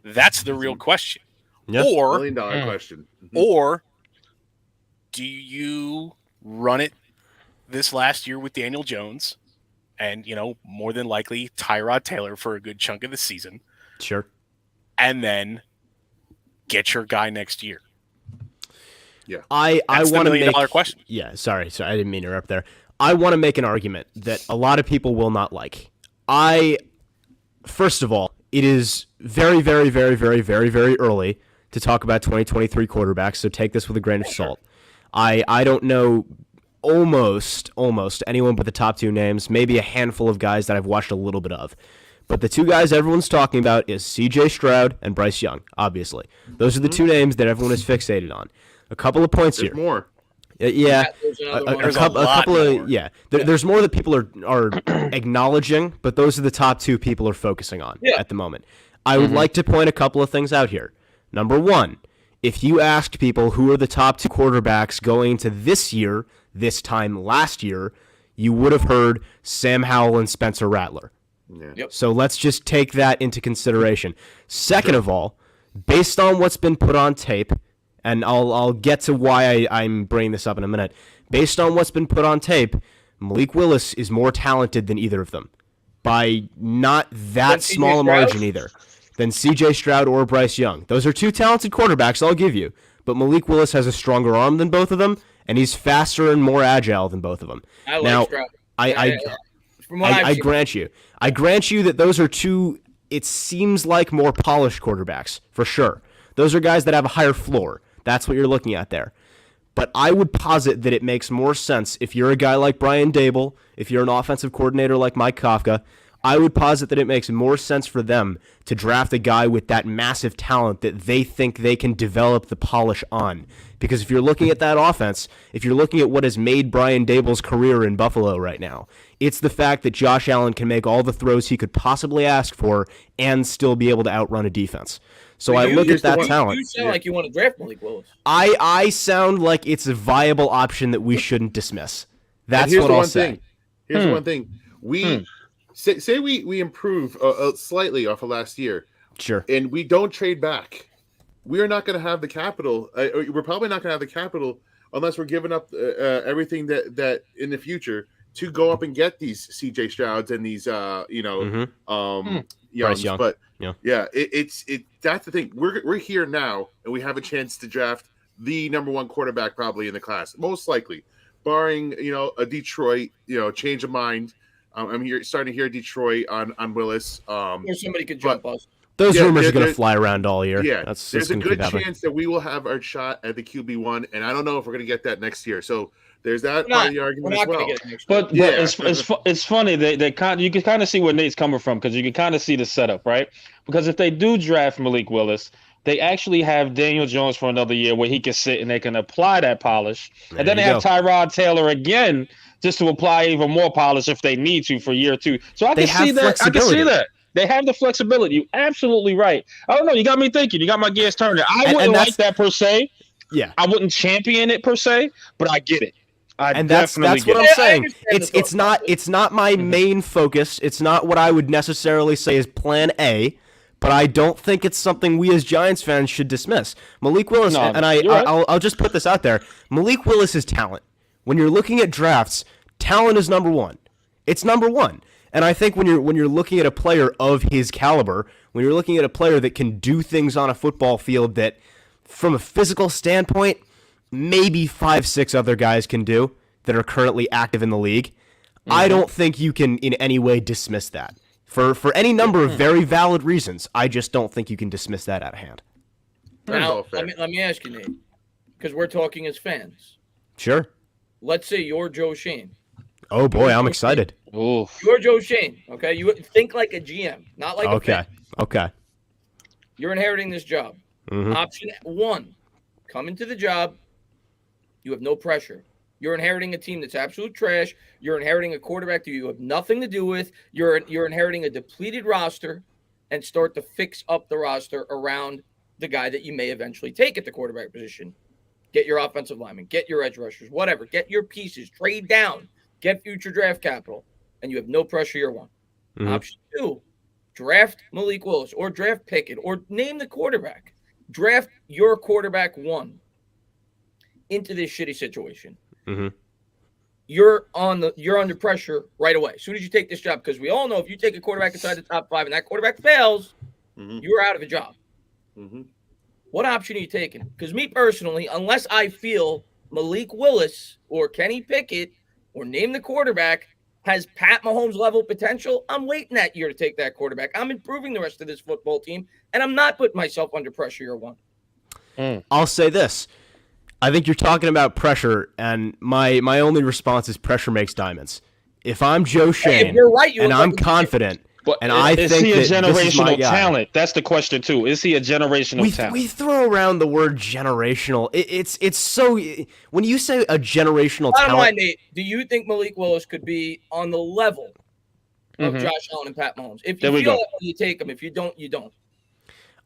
Speaker 5: That's the real question.
Speaker 6: Yep.
Speaker 1: Or $1 million question.
Speaker 5: Or do you run it this last year with Daniel Jones and more than likely Tyrod Taylor for a good chunk of the season?
Speaker 6: Sure.
Speaker 5: And then get your guy next year.
Speaker 1: Yeah.
Speaker 6: I want to make
Speaker 5: $1 question.
Speaker 6: Yeah, sorry, I didn't mean to interrupt there. I want to make an argument that a lot of people will not like. First of all, it is very, very, very, very, very, very early to talk about 2023 quarterbacks, so take this with a grain of salt. I don't know almost anyone but the top 2 names, maybe a handful of guys that I've watched a little bit of. But the 2 guys everyone's talking about is C.J. Stroud and Bryce Young, obviously. Those are the 2 names that everyone is fixated on. A couple of points
Speaker 1: There's
Speaker 6: here.
Speaker 1: More.
Speaker 6: Yeah,
Speaker 5: a couple
Speaker 6: of yeah. There's more that people are acknowledging, but those are the top 2 people are focusing on at the moment. I would like to point a couple of things out here. Number 1, if you asked people who are the top 2 quarterbacks going into this year, this time last year, you would have heard Sam Howell and Spencer Rattler.
Speaker 1: Yeah.
Speaker 4: Yep.
Speaker 6: So let's just take that into consideration. Second of all, based on what's been put on tape, and I'll get to why I'm bringing this up in a minute. Based on what's been put on tape, Malik Willis is more talented than either of them. By not that small a margin either. Than C.J. Stroud or Bryce Young. Those are 2 talented quarterbacks, I'll give you. But Malik Willis has a stronger arm than both of them, and he's faster and more agile than both of them.
Speaker 4: I like Stroud.
Speaker 6: I grant you. I grant you that those are 2, it seems like, more polished quarterbacks, for sure. Those are guys that have a higher floor. That's what you're looking at there. But I would posit that it makes more sense if you're a guy like Brian Dable, if you're an offensive coordinator like Mike Kafka, I would posit that it makes more sense for them to draft a guy with that massive talent that they think they can develop the polish on. Because if you're looking at that offense, if you're looking at what has made Brian Dable's career in Buffalo right now, it's the fact that Josh Allen can make all the throws he could possibly ask for and still be able to outrun a defense. So I look at that talent.
Speaker 4: You sound like you want to draft Malik Willis.
Speaker 6: I sound like it's a viable option that we shouldn't dismiss. That's what I'll say.
Speaker 1: Here's the one thing. say we improve slightly off of last year,
Speaker 6: sure,
Speaker 1: and we don't trade back, we are not going to have the capital. We're probably not going to have the capital unless we're giving up everything that in the future to go up and get these CJ Strouds and these
Speaker 6: Bryce Young.
Speaker 1: But it's that's the thing. We're here now, and we have a chance to draft the number one quarterback probably in the class, most likely, barring a Detroit change of mind. I'm starting to hear Detroit on Willis.
Speaker 4: Or somebody could jump us.
Speaker 6: Those rumors are going to fly around all year.
Speaker 1: Yeah, there's a good chance that we will have our shot at the QB1, and I don't know if we're going to get that next year. So there's that part of the argument as well.
Speaker 3: But it's funny you can kind of see where Nate's coming from, because you can kind of see the setup, right? Because if they do draft Malik Willis, they actually have Daniel Jones for another year where he can sit and they can apply that polish, and then they have Tyrod Taylor again just to apply even more polish if they need to for year 2. So I can see that. I can see that. They have the flexibility. You're absolutely right. I don't know. You got me thinking. You got my gears turning. I wouldn't like that per se.
Speaker 6: Yeah.
Speaker 3: I wouldn't champion it per se, but I get it.
Speaker 6: That's what I'm saying. It's not my main focus. It's not what I would necessarily say is plan A, but I don't think it's something we as Giants fans should dismiss. Malik Willis, I'll just put this out there. Malik Willis is talent. When you're looking at drafts, talent is number one. It's number one. And I think when you're looking at a player of his caliber, when you're looking at a player that can do things on a football field that, from a physical standpoint, maybe 5-6 other guys can do that are currently active in the league, I don't think you can in any way dismiss that. For any number of very valid reasons, I just don't think you can dismiss that out of hand.
Speaker 4: Now, let me ask you, Nate, because we're talking as fans.
Speaker 6: Sure.
Speaker 4: Let's say you're Joe Shane.
Speaker 6: Oh boy, I'm excited.
Speaker 3: Oof.
Speaker 4: You're Joe Shane, okay? You think like a GM, not like a fan.
Speaker 6: Okay.
Speaker 4: You're inheriting this job. Option 1, come into the job. You have no pressure. You're inheriting a team that's absolute trash. You're inheriting a quarterback that you have nothing to do with. You're inheriting a depleted roster, and start to fix up the roster around the guy that you may eventually take at the quarterback position. Get your offensive linemen, get your edge rushers, whatever. Get your pieces, trade down, get future draft capital, and you have no pressure year 1. Option 2, draft Malik Willis or draft Pickett or name the quarterback. Draft your quarterback 1 into this shitty situation. You're under pressure right away. As soon as you take this job, because we all know if you take a quarterback inside the top 5 and that quarterback fails, you're out of a job. What option are you taking? Because me personally, unless I feel Malik Willis or Kenny Pickett or name the quarterback has Pat Mahomes level potential, I'm waiting that year to take that quarterback. I'm improving the rest of this football team, and I'm not putting myself under pressure year 1.
Speaker 6: I'll say this. I think you're talking about pressure, and my only response is pressure makes diamonds. If I'm Joe Shane,
Speaker 4: you're right,
Speaker 6: and I'm confident, and I think
Speaker 3: is he a
Speaker 6: that
Speaker 3: generational talent? That's the question too. Is he a generational talent?
Speaker 6: We throw around the word generational. It's so when you say a generational talent.
Speaker 4: Nate, do you think Malik Willis could be on the level of Josh Allen and Pat Mahomes? If you feel that, you take him. If you don't, you don't.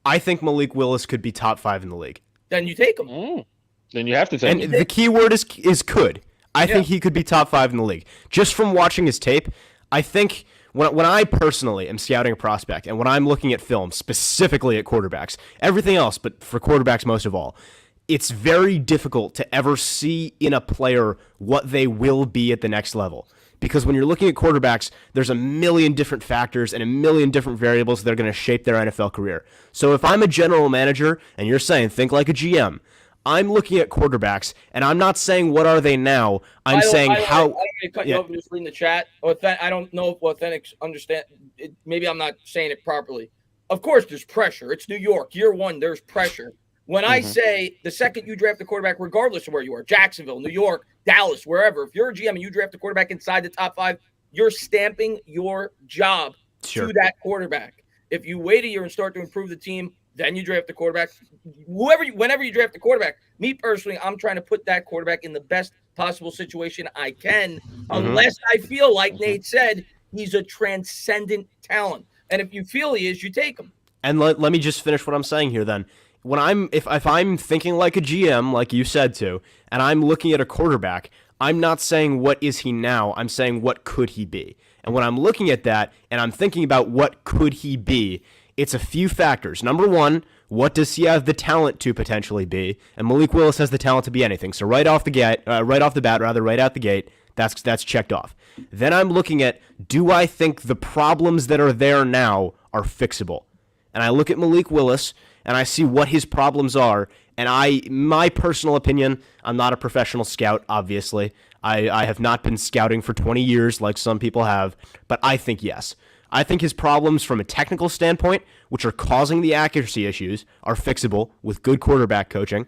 Speaker 6: I think Malik Willis could be top 5 in the league.
Speaker 4: Then you take him.
Speaker 3: Then you have to take him.
Speaker 6: And the key word is could. I think he could be top 5 in the league. Just from watching his tape, I think when I personally am scouting a prospect and when I'm looking at film, specifically at quarterbacks, everything else, but for quarterbacks most of all, it's very difficult to ever see in a player what they will be at the next level. Because when you're looking at quarterbacks, there's a million different factors and a million different variables that are going to shape their NFL career. So if I'm a general manager and you're saying think like a GM, I'm looking at quarterbacks, and I'm not saying what are they now. I'm saying how.
Speaker 4: I'm going to cut you off and just read the chat. I don't know if Authentics understand. Maybe I'm not saying it properly. Of course, there's pressure. It's New York. Year 1, there's pressure. When I say the second you draft a quarterback, regardless of where you are, Jacksonville, New York, Dallas, wherever, if you're a GM and you draft a quarterback inside the top 5, you're stamping your job to that quarterback. If you wait a year and start to improve the team, then you draft the quarterback. Whenever you draft the quarterback, me personally, I'm trying to put that quarterback in the best possible situation I can, unless I feel like Nate said he's a transcendent talent. And if you feel he is, you take him.
Speaker 6: And let me just finish what I'm saying here then. When if I'm thinking like a GM, like you said to, and I'm looking at a quarterback, I'm not saying what is he now, I'm saying what could he be. And when I'm looking at that and I'm thinking about what could he be, it's a few factors. Number one, what does he have the talent to potentially be? And Malik Willis has the talent to be anything. So right out the gate, that's checked off. Then I'm looking at, do I think the problems that are there now are fixable? And I look at Malik Willis and I see what his problems are. And my personal opinion, I'm not a professional scout, obviously. I have not been scouting for 20 years like some people have, but I think yes. I think his problems from a technical standpoint, which are causing the accuracy issues, are fixable with good quarterback coaching.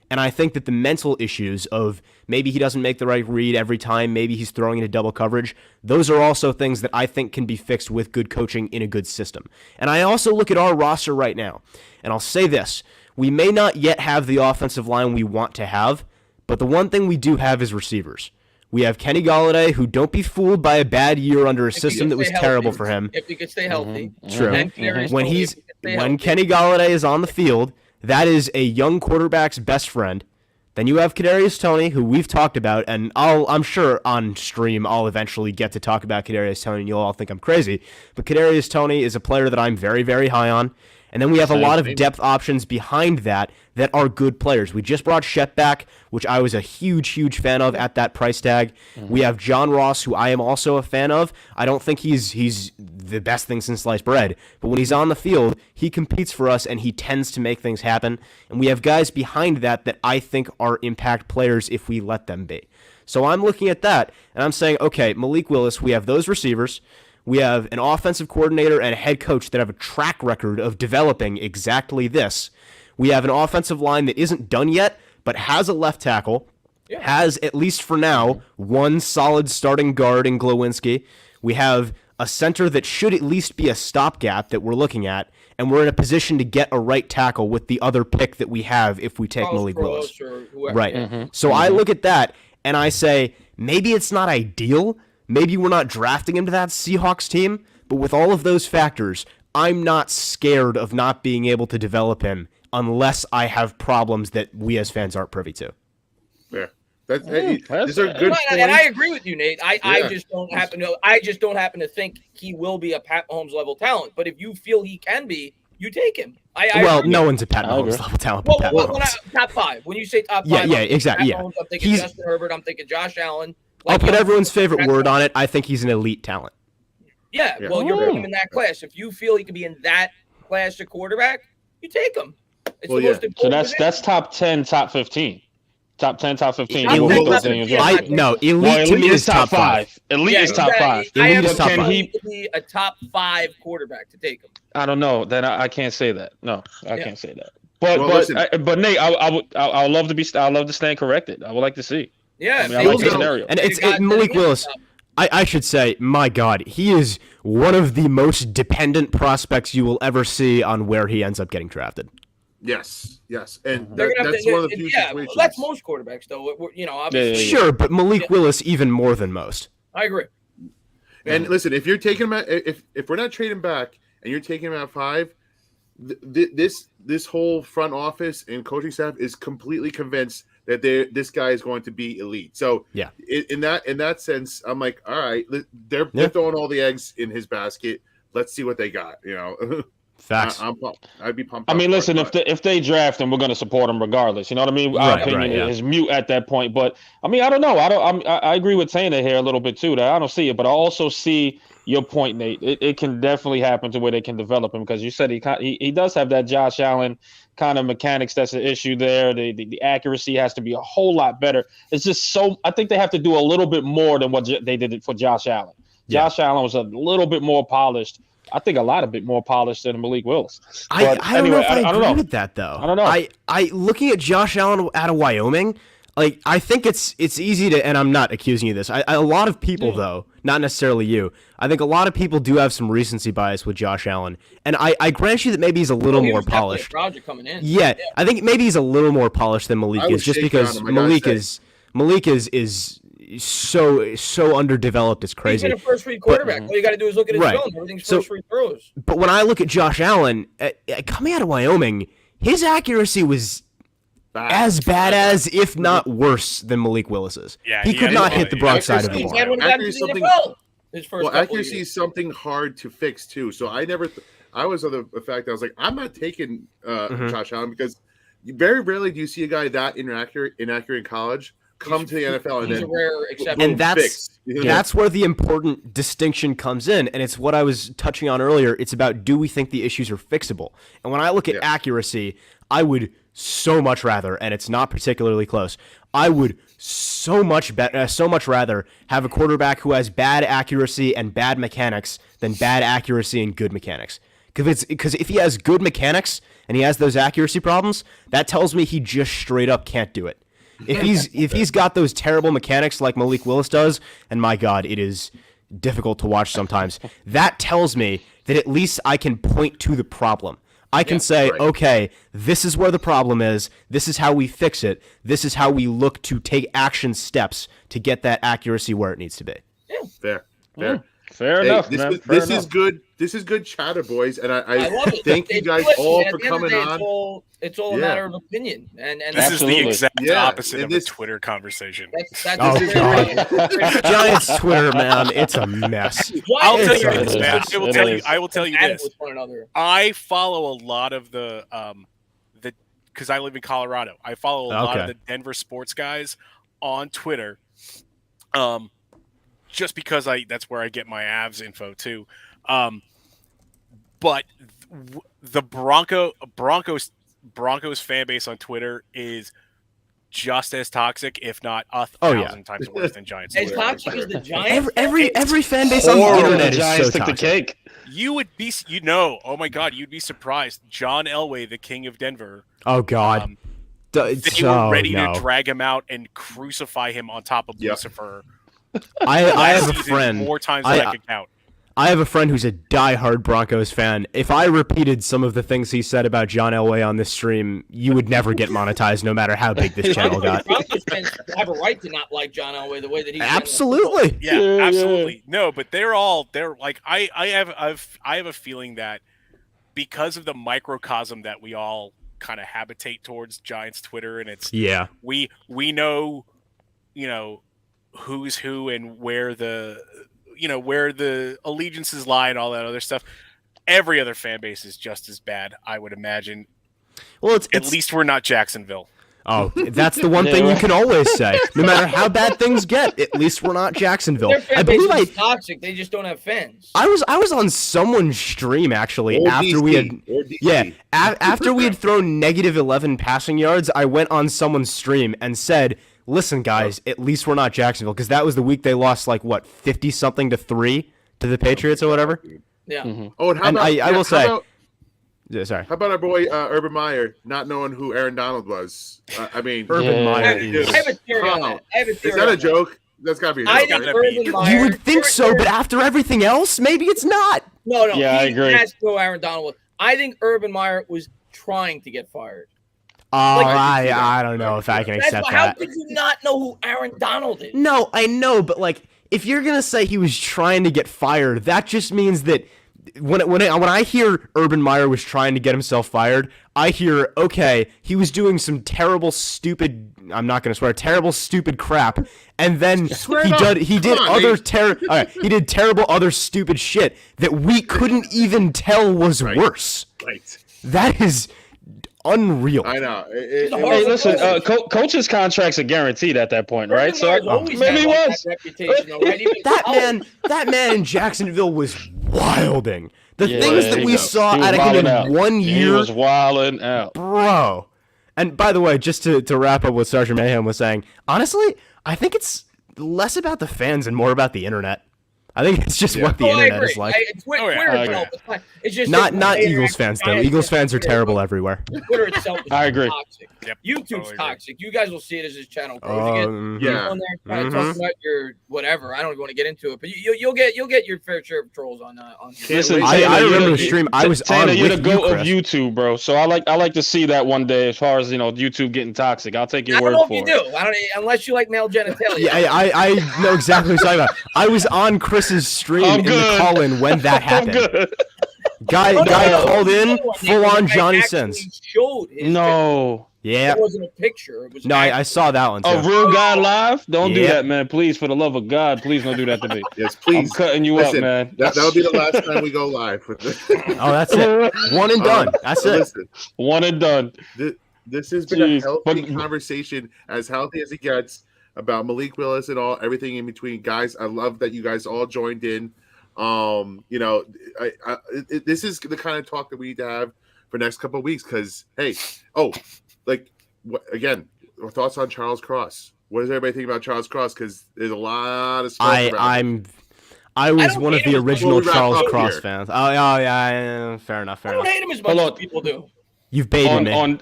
Speaker 6: And I think that the mental issues of maybe he doesn't make the right read every time, maybe he's throwing into double coverage, those are also things that I think can be fixed with good coaching in a good system. And I also look at our roster right now, and I'll say this. We may not yet have the offensive line we want to have, but the one thing we do have is receivers. We have Kenny Golladay, who don't be fooled by a bad year under a system that was terrible for him.
Speaker 4: If he could stay healthy.
Speaker 6: True. When Kenny Golladay is on the field, that is a young quarterback's best friend. Then you have Kadarius Toney, who we've talked about, and I'm sure on stream I'll eventually get to talk about Kadarius Toney, and you'll all think I'm crazy. But Kadarius Toney is a player that I'm very, very high on. And then we have a lot of depth options behind that are good players. We just brought Shep back, which I was a huge, huge fan of at that price tag. We have John Ross, who I am also a fan of. I don't think he's the best thing since sliced bread. But when he's on the field, he competes for us, and he tends to make things happen. And we have guys behind that I think are impact players if we let them be. So I'm looking at that, and I'm saying, okay, Malik Willis, we have those receivers. We have an offensive coordinator and a head coach that have a track record of developing exactly this. We have an offensive line that isn't done yet, but has a left tackle, has, at least for now, one solid starting guard in Glowinski. We have a center that should at least be a stopgap that we're looking at, and we're in a position to get a right tackle with the other pick that we have if we take Malik Willis. Right. So I look at that, and I say, maybe it's not ideal. Maybe we're not drafting him to that Seahawks team, but with all of those factors, I'm not scared of not being able to develop him unless I have problems that we as fans aren't privy to.
Speaker 1: Yeah, these are good points.
Speaker 4: And I agree with you, Nate. I just don't happen to think he will be a Pat Mahomes level talent. But if you feel he can be, you take him.
Speaker 6: No one's a Pat Mahomes level talent.
Speaker 4: Top five. When you say top five,
Speaker 6: exactly.
Speaker 4: Mahomes, I'm thinking Justin Herbert. I'm thinking Josh Allen.
Speaker 6: I'll put everyone's favorite word on it. I think he's an elite talent.
Speaker 4: Yeah, well, you're putting him in that class. If you feel he could be in that class of quarterback, you take him. It's the most important.
Speaker 3: So that's top 10, top 15. Top 10, top 15.
Speaker 6: Elite to me is top 5.
Speaker 3: Elite is top 5.
Speaker 4: Elite is top 5. He could be a top 5 quarterback to take him.
Speaker 3: I don't know. Then I can't say that. No, I can't say that. But Nate, I would love to stand corrected. I would like to see.
Speaker 4: Yeah,
Speaker 3: I like the scenario.
Speaker 6: And it's Malik Willis. I should say, my God, he is one of the most dependent prospects you will ever see on where he ends up getting drafted.
Speaker 1: Yes, and that's one of the few situations.
Speaker 4: That's most quarterbacks, though. Obviously.
Speaker 6: Sure, but Malik Willis even more than most.
Speaker 4: I agree.
Speaker 1: And listen, if you're taking him if we're not trading back and you're taking him at 5, this whole front office and coaching staff is completely convinced that this guy is going to be elite. So in that sense, I'm like, all right, they're throwing all the eggs in his basket. Let's see what they got.
Speaker 6: Facts.
Speaker 1: I'd be pumped.
Speaker 3: I mean, listen, if they draft him, we're going to support him regardless. You know what I mean? Our opinion is mute at that point. But I mean, I don't know. I agree with Tana here a little bit too. That I don't see it, but I also see your point, Nate. It can definitely happen to where they can develop him, because you said he does have that Josh Allen kind of mechanics. That's an issue there. The accuracy has to be a whole lot better. It's just I think they have to do a little bit more than what they did for Josh Allen. Josh Allen was a little bit more polished. I think a lot of bit more polished than Malik Willis.
Speaker 6: I don't know if I agree with that, though.
Speaker 3: I don't know.
Speaker 6: I looking at Josh Allen out of Wyoming, like, I think it's easy to, and I'm not accusing you of this. A lot of people, though, not necessarily you, I think a lot of people do have some recency bias with Josh Allen, and I grant you that maybe he's a little more polished.
Speaker 4: Coming in.
Speaker 6: Yeah, I think maybe he's a little more polished than Malik is, just because Malik is so underdeveloped. It's crazy.
Speaker 4: He's been a first-read quarterback. All you got to do is look at his film. Everything's first-read throws.
Speaker 6: But when I look at Josh Allen, coming out of Wyoming, his accuracy was as bad as, if not worse, than Malik Willis's.
Speaker 5: Yeah,
Speaker 6: he could not hit the broad side of the bar.
Speaker 4: His first
Speaker 1: well, accuracy is something hard to fix too. So I never, I was of the fact that I was like, I'm not taking Josh Allen because very rarely do you see a guy that inaccurate in college come to the NFL and
Speaker 4: he's
Speaker 1: then
Speaker 4: a rare exception.
Speaker 6: And that's where the important distinction comes in, and it's what I was touching on earlier. It's about, do we think the issues are fixable? And when I look at accuracy, I would so much rather, and it's not particularly close, I would so much rather have a quarterback who has bad accuracy and bad mechanics than bad accuracy and good mechanics. Because if he has good mechanics and he has those accuracy problems, that tells me he just straight up can't do it. If he's got those terrible mechanics like Malik Willis does, and my God, it is difficult to watch sometimes, that tells me that at least I can point to the problem. I can say, okay, this is where the problem is. This is how we fix it. This is how we look to take action steps to get that accuracy where it needs to be.
Speaker 4: Yeah.
Speaker 3: Fair enough, man.
Speaker 1: This is good. This is good chatter, boys, and I love it. Thank you guys all for coming on.
Speaker 4: It's all a matter of opinion, and
Speaker 5: this is the exact opposite of a Twitter conversation.
Speaker 6: Oh God, Giants Twitter, man, it's a mess.
Speaker 5: I'll tell you this, man. I will tell you this. I follow a lot of the because I live in Colorado. I follow a lot of the Denver sports guys on Twitter. Just because that's where I get my Avs info too. But the Broncos fan base on Twitter is just as toxic, if not 1,000 times worse than Giants.
Speaker 4: As toxic as the Giants.
Speaker 6: Every fan base on the internet is so toxic.
Speaker 3: The cake.
Speaker 5: You would be, oh my God, you'd be surprised. John Elway, the king of Denver.
Speaker 6: Oh God.
Speaker 5: They were ready to drag him out and crucify him on top of Lucifer.
Speaker 6: I have a friend.
Speaker 5: More times than I could count.
Speaker 6: I have a friend who's a diehard Broncos fan. If I repeated some of the things he said about John Elway on this stream, you would never get monetized, no matter how big this channel got.
Speaker 4: Broncos fans have a right to not like John Elway the way that he.
Speaker 6: Absolutely.
Speaker 5: Yeah, absolutely. No, but they're like I have a feeling that because of the microcosm that we all kind of habitate towards Giants Twitter, and it's we know, who's who and where the allegiances lie and all that other stuff. Every other fan base is just as bad, I would imagine. Well, at least we're not Jacksonville.
Speaker 6: Oh, that's the one thing you can always say. No matter how bad things get, at least we're not Jacksonville.
Speaker 4: Their fan base is toxic. They just don't have fans.
Speaker 6: I was on someone's stream actually after we had thrown -11 passing yards. I went on someone's stream and said, listen, guys, at least we're not Jacksonville, because that was the week they lost 50-something to 3 to the Patriots or whatever.
Speaker 4: Yeah.
Speaker 1: Mm-hmm. Oh, and how about
Speaker 6: I will say. Sorry.
Speaker 1: How about our boy Urban Meyer not knowing who Aaron Donald was?
Speaker 6: Urban Meyer.
Speaker 4: I have a theory on that.
Speaker 1: Is that a joke? That's gotta be a joke.
Speaker 4: I think Urban Meyer.
Speaker 6: You would think so, but after everything else, maybe it's not.
Speaker 4: No.
Speaker 3: Yeah, I agree.
Speaker 4: Has to know Aaron Donald was. I think Urban Meyer was trying to get fired.
Speaker 6: I don't know if I can accept that.
Speaker 4: How could you not know who Aaron Donald is?
Speaker 6: No, I know, but if you're gonna say he was trying to get fired, that just means that when I hear Urban Meyer was trying to get himself fired, I hear, okay, he was doing some terrible, stupid, I'm not gonna swear, terrible, stupid crap, and then he did terrible other stupid shit that we couldn't even tell was worse.
Speaker 1: Right.
Speaker 6: That is unreal.
Speaker 1: I know.
Speaker 3: Hey, listen, coach's contract's are guaranteed at that point, right? So maybe he was.
Speaker 6: That man in Jacksonville was wilding. The things that we saw out of him in 1 year.
Speaker 3: He was wilding out,
Speaker 6: bro. And by the way, just to wrap up what Sergeant Mayhem was saying, honestly, I think it's less about the fans and more about the internet. I think it's just what the internet is like.
Speaker 4: It's just
Speaker 6: not Eagles fans though. Eagles fans are terrible everywhere.
Speaker 4: Twitter itself is
Speaker 3: I agree.
Speaker 4: Toxic. Yep. YouTube's toxic. You guys will see it as his channel grows.
Speaker 1: On
Speaker 4: there trying to talk about your whatever. I don't want to get into it, but you'll get your fair share of trolls on.
Speaker 3: Listen,
Speaker 6: I remember the stream. I was on with
Speaker 3: you're the goat
Speaker 6: Chris.
Speaker 3: of YouTube, bro. So I like to see that one day. As far as YouTube getting toxic, I'll take your word for it.
Speaker 4: I don't know if you do. I don't unless you like male genitalia.
Speaker 6: Yeah, I know exactly what you're talking about. I was on Chris's stream in the call-in when that happened. Guy called in full on Johnny Sins.
Speaker 3: No.
Speaker 6: Yeah.
Speaker 4: It wasn't a picture. It was
Speaker 6: I saw that one too.
Speaker 3: A real guy live? Don't do that, man. Please, for the love of God, please don't do that to me.
Speaker 1: Yes, please.
Speaker 3: I'm cutting you up, man.
Speaker 1: That'll be the last time we go live.
Speaker 6: Oh, that's it. One and done. That's it.
Speaker 1: Listen,
Speaker 3: one and done.
Speaker 1: This has been a healthy conversation, as healthy as it gets, about Malik Willis and everything in between. Guys, I love that you guys all joined in. This is the kind of talk that we need to have for the next couple of weeks. Because again, thoughts on Charles Cross? What does everybody think about Charles Cross? Because there's a lot of stuff.
Speaker 6: I was one of the original Charles Cross fans. Oh yeah, fair enough.
Speaker 4: I don't hate him as much as people do.
Speaker 6: You've baited me.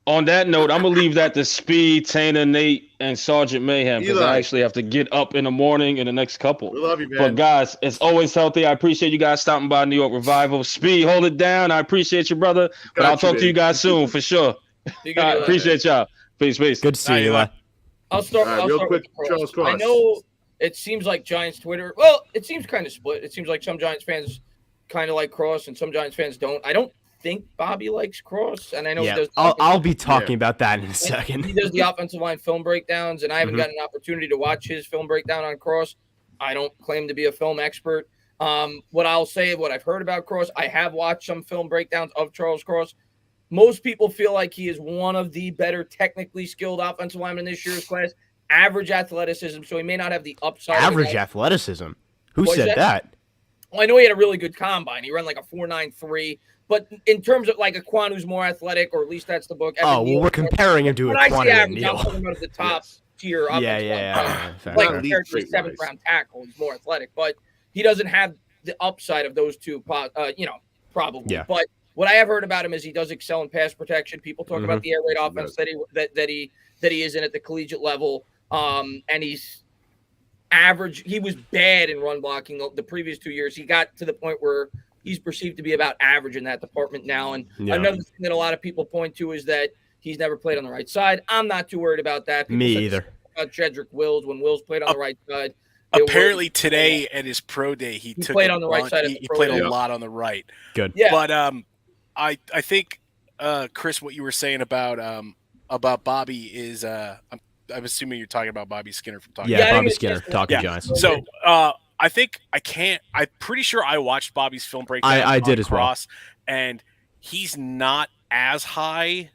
Speaker 3: On that note, I'm gonna leave that to Speed, Tana, Nate, and Sergeant Mayhem, because I actually have to get up in the morning in the next couple.
Speaker 1: We love you, man.
Speaker 3: But guys, it's always healthy. I appreciate you guys stopping by New York Revival. Speed, hold it down. I appreciate you, brother. But I'll talk to you guys soon for sure. I appreciate y'all. Peace.
Speaker 6: Good to see you, Eli.
Speaker 4: I'll start
Speaker 1: real quick.
Speaker 4: Charles Cross. I know it seems like Giants Twitter. Well, it seems kind of split. It seems like some Giants fans kind of like Cross and some Giants fans don't. I don't think Bobby likes Cross, and I know he does.
Speaker 6: I'll be talking about that in a second.
Speaker 4: He does the offensive line film breakdowns, and I haven't gotten an opportunity to watch his film breakdown on Cross. I don't claim to be a film expert. What I'll say, what I've heard about Cross, I have watched some film breakdowns of Charles Cross. Most people feel like he is one of the better technically skilled offensive linemen in this year's class. Average athleticism, so he may not have the upside.
Speaker 6: Average athleticism? Who said that?
Speaker 4: Well, I know he had a really good combine. He ran like a 4.93. But in terms of like Aquanu's more athletic, or at least that's the book.
Speaker 6: We're comparing him to Aquanu and Neal.
Speaker 4: I'm talking about the top tier offensive
Speaker 6: line.
Speaker 4: Like compared to a seventh round tackle, he's more athletic, but he doesn't have the upside of those two. Probably. Yeah. But what I have heard about him is he does excel in pass protection. People talk about the air raid offense that he is in at the collegiate level. And he's average. He was bad in run blocking the previous 2 years. He got to the point where he's perceived to be about average in that department now. And another thing that a lot of people point to is that he's never played on the right side. I'm not too worried about that.
Speaker 6: Me either.
Speaker 4: About Jedrick Wills, when Wills played on the right side.
Speaker 5: Apparently today at his pro day, he
Speaker 4: played on the right side.
Speaker 5: He played a lot on the right.
Speaker 6: Good.
Speaker 4: Yeah.
Speaker 5: But I think Chris, what you were saying about Bobby is I'm assuming you're talking about Bobby Skinner from Talking.
Speaker 6: Yeah, Bobby Skinner, Talking Giants.
Speaker 5: So I'm pretty sure I watched Bobby's film breakdown.
Speaker 6: I did as
Speaker 5: Cross, and he's not as high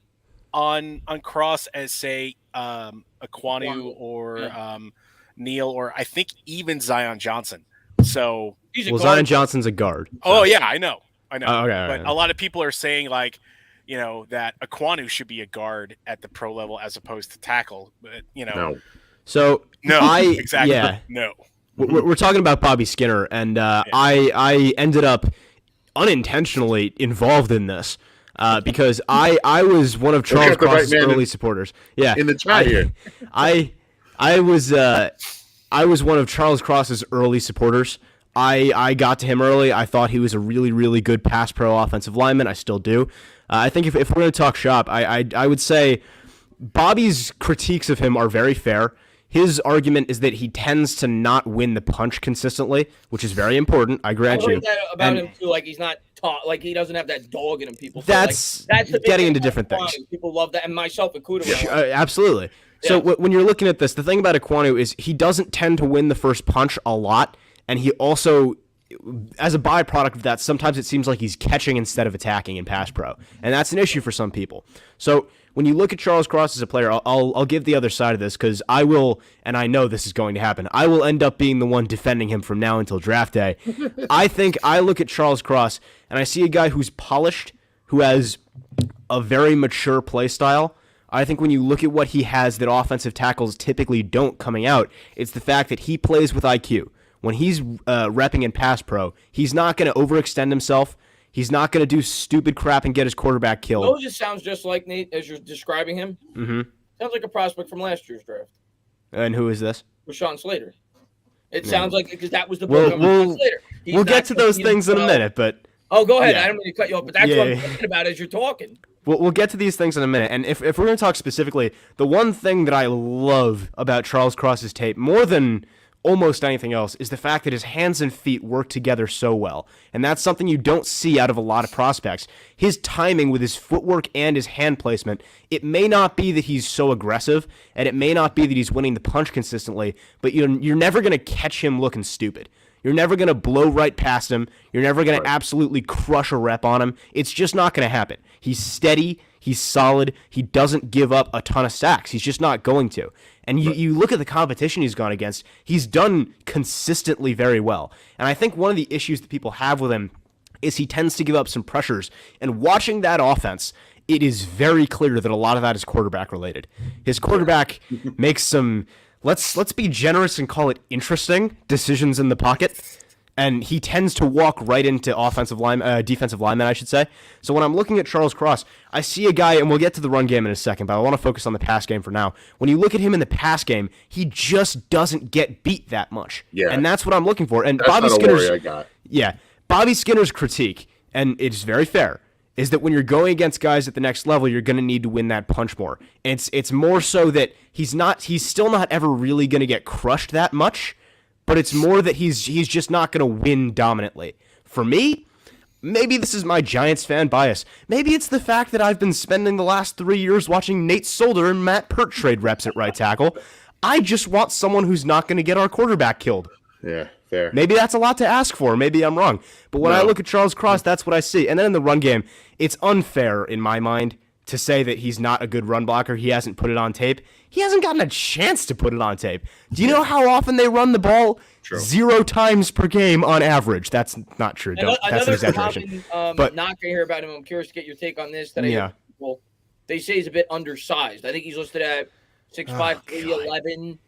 Speaker 5: on Cross as say Aquanu or Neal, or I think even Zion Johnson. So
Speaker 6: Zion Johnson's a guard.
Speaker 5: Oh yeah, I know.
Speaker 6: Okay,
Speaker 5: but a lot of people are saying that Aquanu should be a guard at the pro level as opposed to tackle. But
Speaker 1: no.
Speaker 6: So
Speaker 5: exactly.
Speaker 6: Yeah.
Speaker 5: No.
Speaker 6: We're talking about Bobby Skinner, and I ended up unintentionally involved in this because I was one of Charles Cross's early supporters. Yeah,
Speaker 1: in the chat here,
Speaker 6: I was one of Charles Cross's early supporters. I got to him early. I thought he was a really, really good pass pro offensive lineman. I still do. I think if we're going to talk shop, I would say Bobby's critiques of him are very fair. His argument is that he tends to not win the punch consistently, which is very important. I grant you.
Speaker 4: That about him too, like he's not taught, like he doesn't have that dog in him. People.
Speaker 6: That's getting into different things.
Speaker 4: People love that, and myself included.
Speaker 6: Absolutely. Yeah. So when you're looking at this, the thing about Aquanu is he doesn't tend to win the first punch a lot, and he also, as a byproduct of that, sometimes it seems like he's catching instead of attacking in pass pro, and that's an issue for some people. So when you look at Charles Cross as a player, I'll give the other side of this because I will, and I know this is going to happen, I will end up being the one defending him from now until draft day. I think I look at Charles Cross, and I see a guy who's polished, who has a very mature play style. I think when you look at what he has that offensive tackles typically don't coming out, it's the fact that he plays with IQ. When he's repping in pass pro, he's not going to overextend himself. He's not going to do stupid crap and get his quarterback killed.
Speaker 4: Those just sounds just like Nate as you're describing him.
Speaker 6: Mm-hmm.
Speaker 4: Sounds like a prospect from last year's draft.
Speaker 6: And who is this?
Speaker 4: Rashawn Slater. It sounds like, because that was the book on Rashawn Slater.
Speaker 6: We'll get to those things in a minute, but...
Speaker 4: Oh, go ahead. Yeah. I don't mean to cut you off, but that's what I'm thinking about as you're talking.
Speaker 6: We'll get to these things in a minute. And if we're going to talk specifically, the one thing that I love about Charles Cross's tape, more than almost anything else is the fact that his hands and feet work together so well. And that's something you don't see out of a lot of prospects. His timing with his footwork and his hand placement, it may not be that he's so aggressive, and it may not be that he's winning the punch consistently, but you're never going to catch him looking stupid. You're never going to blow right past him. You're never going to absolutely crush a rep on him. It's just not going to happen. He's steady. He's solid. He doesn't give up a ton of sacks. He's just not going to. And you look at the competition he's gone against, he's done consistently very well. And I think one of the issues that people have with him is he tends to give up some pressures. And watching that offense, it is very clear that a lot of that is quarterback related. His quarterback makes some, let's be generous and call it interesting decisions in the pocket. And he tends to walk right into defensive linemen, I should say. So when I'm looking at Charles Cross, I see a guy, and we'll get to the run game in a second, but I want to focus on the pass game for now. When you look at him in the pass game, he just doesn't get beat that much. Yeah. And that's what I'm looking for. And
Speaker 1: that's
Speaker 6: Bobby Skinner's critique, and it's very fair, is that when you're going against guys at the next level, you're going to need to win that punch more. It's more so that he's still not ever really going to get crushed that much, but it's more that he's just not going to win dominantly. For me, maybe this is my Giants fan bias. Maybe it's the fact that I've been spending the last 3 years watching Nate Solder and Matt Pert trade reps at right tackle. I just want someone who's not going to get our quarterback killed.
Speaker 1: Yeah, fair.
Speaker 6: Maybe that's a lot to ask for. Maybe I'm wrong. But when I look at Charles Cross, that's what I see. And then in the run game, it's unfair in my mind to say that he's not a good run blocker. He hasn't put it on tape. He hasn't gotten a chance to put it on tape. Do you know how often they run the ball? True. 0 times per game on average. That's not true. That's an exaggeration.
Speaker 4: But not going to hear about him. I'm curious to get your take on this. They say he's a bit undersized. I think he's listed at 6'5", 311.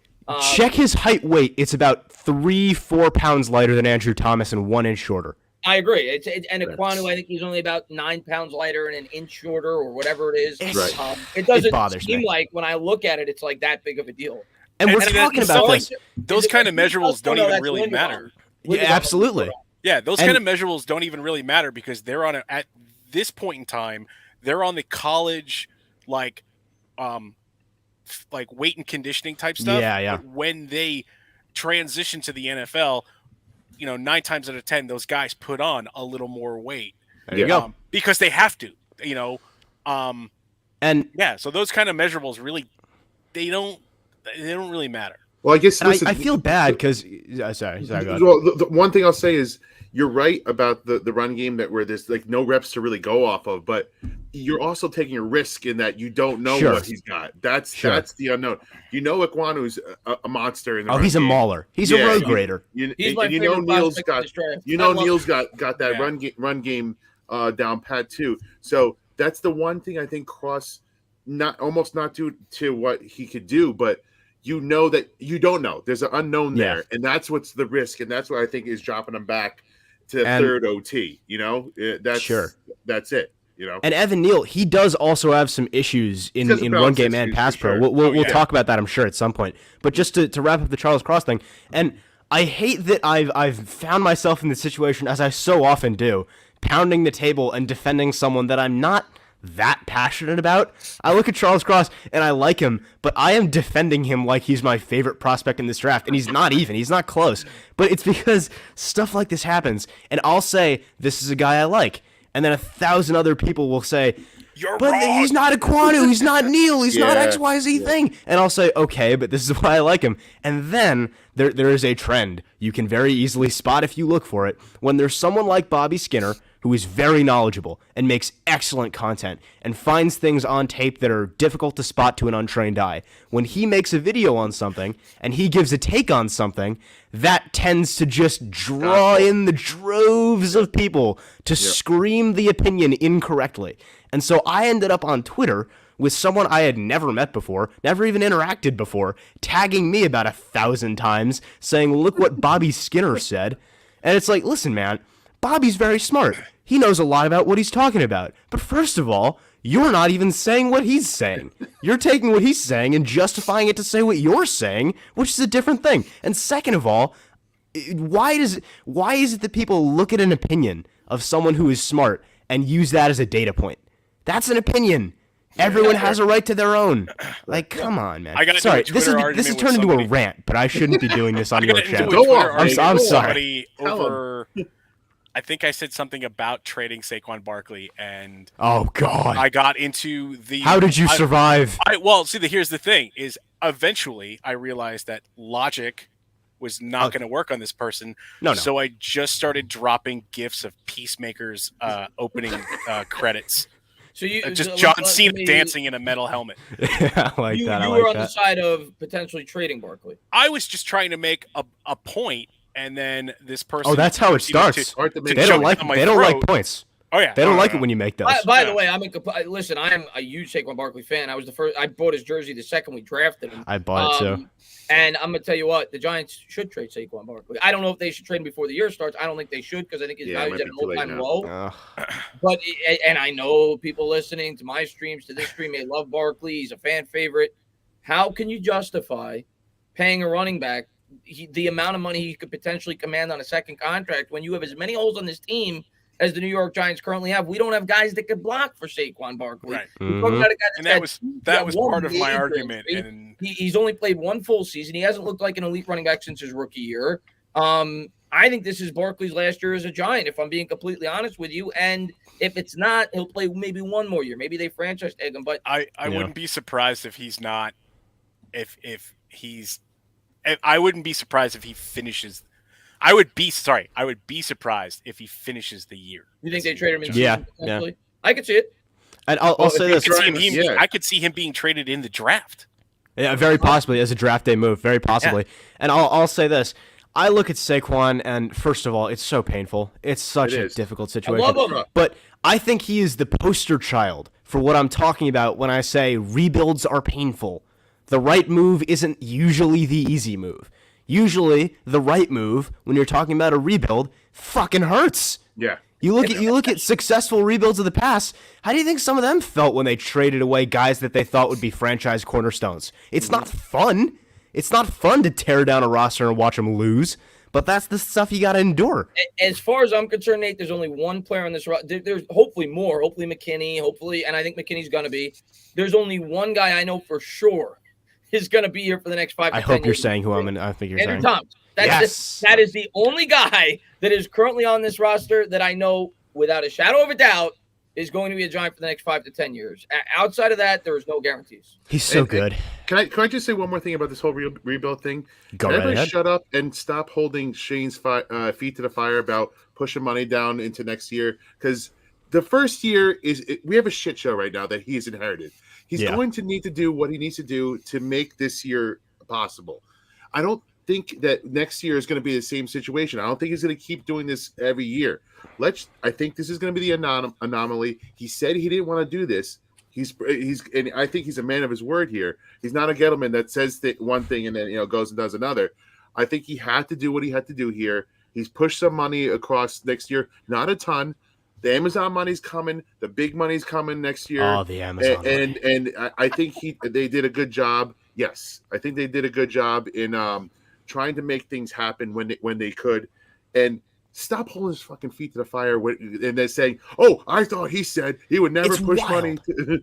Speaker 6: Check his height weight. It's about 3-4 pounds lighter than Andrew Thomas and 1 inch shorter.
Speaker 4: I agree. And Ekwonu, I think he's only about 9 pounds lighter and an inch shorter or whatever it is. It doesn't seem like when I look at it, it's like that big of a deal.
Speaker 6: And we're talking about this.
Speaker 5: Those kind of measurables don't even really matter.
Speaker 6: Yeah, absolutely.
Speaker 5: Yeah, those kind of measurables don't even really matter because they're at this point in time, they're on the college like weight and conditioning type stuff.
Speaker 6: Yeah.
Speaker 5: But when they transition to the NFL, 9 times out of 10, those guys put on a little more weight.
Speaker 6: There you go.
Speaker 5: Because they have to,
Speaker 6: and
Speaker 5: so those kind of measurables really, they don't really matter.
Speaker 1: Well, I guess
Speaker 6: I feel bad because sorry. Go ahead.
Speaker 1: Well, the one thing I'll say is you're right about the run game where there's like no reps to really go off of, but you're also taking a risk in that you don't know what he's got. That's the unknown. Ekwonu's a monster in the
Speaker 6: he's
Speaker 1: game.
Speaker 6: A mauler. He's a road grader.
Speaker 1: Neil's got that run game down pat too. So that's the one thing I think Cross not to what he could do, but that you don't know. There's an unknown there, and that's what's the risk, and that's what I think is dropping him back to third OT. That's it.
Speaker 6: And Evan Neal, he does also have some issues in run game and pass pro.
Speaker 1: Sure.
Speaker 6: We'll talk about that, I'm sure, at some point. But just to wrap up the Charles Cross thing, and I hate that I've found myself in this situation, as I so often do, pounding the table and defending someone that I'm not that passionate about. I look at Charles Cross and I like him, but I am defending him like he's my favorite prospect in this draft, and he's not close. But it's because stuff like this happens, and I'll say, this is a guy I like, and then 1,000 other people will say, he's not Ekwonu, he's not Neal, he's not XYZ thing. And I'll say, okay, but this is why I like him. And then there is a trend you can very easily spot if you look for it. When there's someone like Bobby Skinner, who is very knowledgeable and makes excellent content and finds things on tape that are difficult to spot to an untrained eye. When he makes a video on something and he gives a take on something, that tends to just draw in the droves of people to scream the opinion incorrectly. And so I ended up on Twitter with someone I had never met before, never even interacted before, tagging me about 1,000 times, saying, look what Bobby Skinner said. And it's like, listen, man, Bobby's very smart. He knows a lot about what he's talking about. But first of all, you're not even saying what he's saying. You're taking what he's saying and justifying it to say what you're saying, which is a different thing. And second of all, why is it that people look at an opinion of someone who is smart and use that as a data point? That's an opinion. Everyone has a right to their own. Like, come on, man. Sorry, this is turned into a rant, but I shouldn't be doing this on your channel.
Speaker 5: Go on.
Speaker 6: I'm sorry.
Speaker 5: I think I said something about trading Saquon Barkley, and
Speaker 6: oh god,
Speaker 5: I got into the.
Speaker 6: How did you survive?
Speaker 5: Here's the thing: is eventually I realized that logic was not going to work on this person. No. So I just started dropping gifs of Peacemaker's opening credits. So you just John Cena dancing in a metal helmet.
Speaker 6: I like that.
Speaker 4: You were on the side of potentially trading Barkley.
Speaker 5: I was just trying to make a point. And then this person.
Speaker 6: Oh, that's how it starts. They don't like points.
Speaker 5: Oh yeah,
Speaker 6: they don't like it when you make those.
Speaker 4: By the way, listen. I am a huge Saquon Barkley fan. I was the first. I bought his jersey the second we drafted him.
Speaker 6: I bought it too.
Speaker 4: And I'm gonna tell you what, the Giants should trade Saquon Barkley. I don't know if they should trade him before the year starts. I don't think they should because I think his value's at an all-time low. But I know people listening to my streams, to this stream, they love Barkley. He's a fan favorite. How can you justify paying a running back the amount of money he could potentially command on a second contract when you have as many holes on this team as the New York Giants currently have? We don't have guys that could block for Saquon Barkley.
Speaker 5: Right. And that was part of my argument. And
Speaker 4: he's only played one full season. He hasn't looked like an elite running back since his rookie year. I think this is Barkley's last year as a Giant, if I'm being completely honest with you. And if it's not, he'll play maybe one more year. Maybe they franchise tag him. But
Speaker 5: I wouldn't be surprised if he's not. I wouldn't be surprised if he finishes. I would be surprised if he finishes the year.
Speaker 4: You think they trade him in?
Speaker 6: Yeah.
Speaker 4: I could see it.
Speaker 6: And I'll say this:
Speaker 5: I could see him being traded in the draft.
Speaker 6: Yeah, very possibly as a draft day move. Very possibly. Yeah. And I'll say this: I look at Saquon, and first of all, it's so painful. It's such a difficult situation.
Speaker 4: I love him.
Speaker 6: But I think he is the poster child for what I'm talking about when I say rebuilds are painful. The right move isn't usually the easy move. Usually, the right move, when you're talking about a rebuild, fucking hurts.
Speaker 1: Yeah.
Speaker 6: You look at successful rebuilds of the past. How do you think some of them felt when they traded away guys that they thought would be franchise cornerstones? It's not fun. It's not fun to tear down a roster and watch them lose. But that's the stuff you got to endure.
Speaker 4: As far as I'm concerned, Nate, there's only one player on this roster. There's hopefully more. Hopefully McKinney. And I think McKinney's going to be. There's only one guy I know for sure is going to be here for the next 5 to 10 years.
Speaker 6: I hope you're saying who I think you're
Speaker 4: Andrew
Speaker 6: saying.
Speaker 4: Thomas. That is the only guy that is currently on this roster that I know without a shadow of a doubt is going to be a Giant for the next 5 to 10 years. Outside of that, there is no guarantees.
Speaker 6: He's so good.
Speaker 1: Can I just say one more thing about this whole rebuild thing?
Speaker 6: Go right ahead.
Speaker 1: Shut up and stop holding Shane's feet to the fire about pushing money down into next year, because the first year we have a shit show right now that he's inherited. He's going to need to do what he needs to do to make this year possible. I don't think that next year is going to be the same situation. I don't think he's going to keep doing this every year. I think this is going to be the anomaly. He said he didn't want to do this. And I think he's a man of his word here. He's not a Gettleman that says one thing and then goes and does another. I think he had to do what he had to do here. He's pushed some money across next year, not a ton. The Amazon money's coming. The big money's coming next year.
Speaker 6: Oh, the Amazon money.
Speaker 1: And I think they did a good job. Yes, I think they did a good job in trying to make things happen when they could. And stop holding his fucking feet to the fire and then saying, "Oh, I thought he said he would never push money to,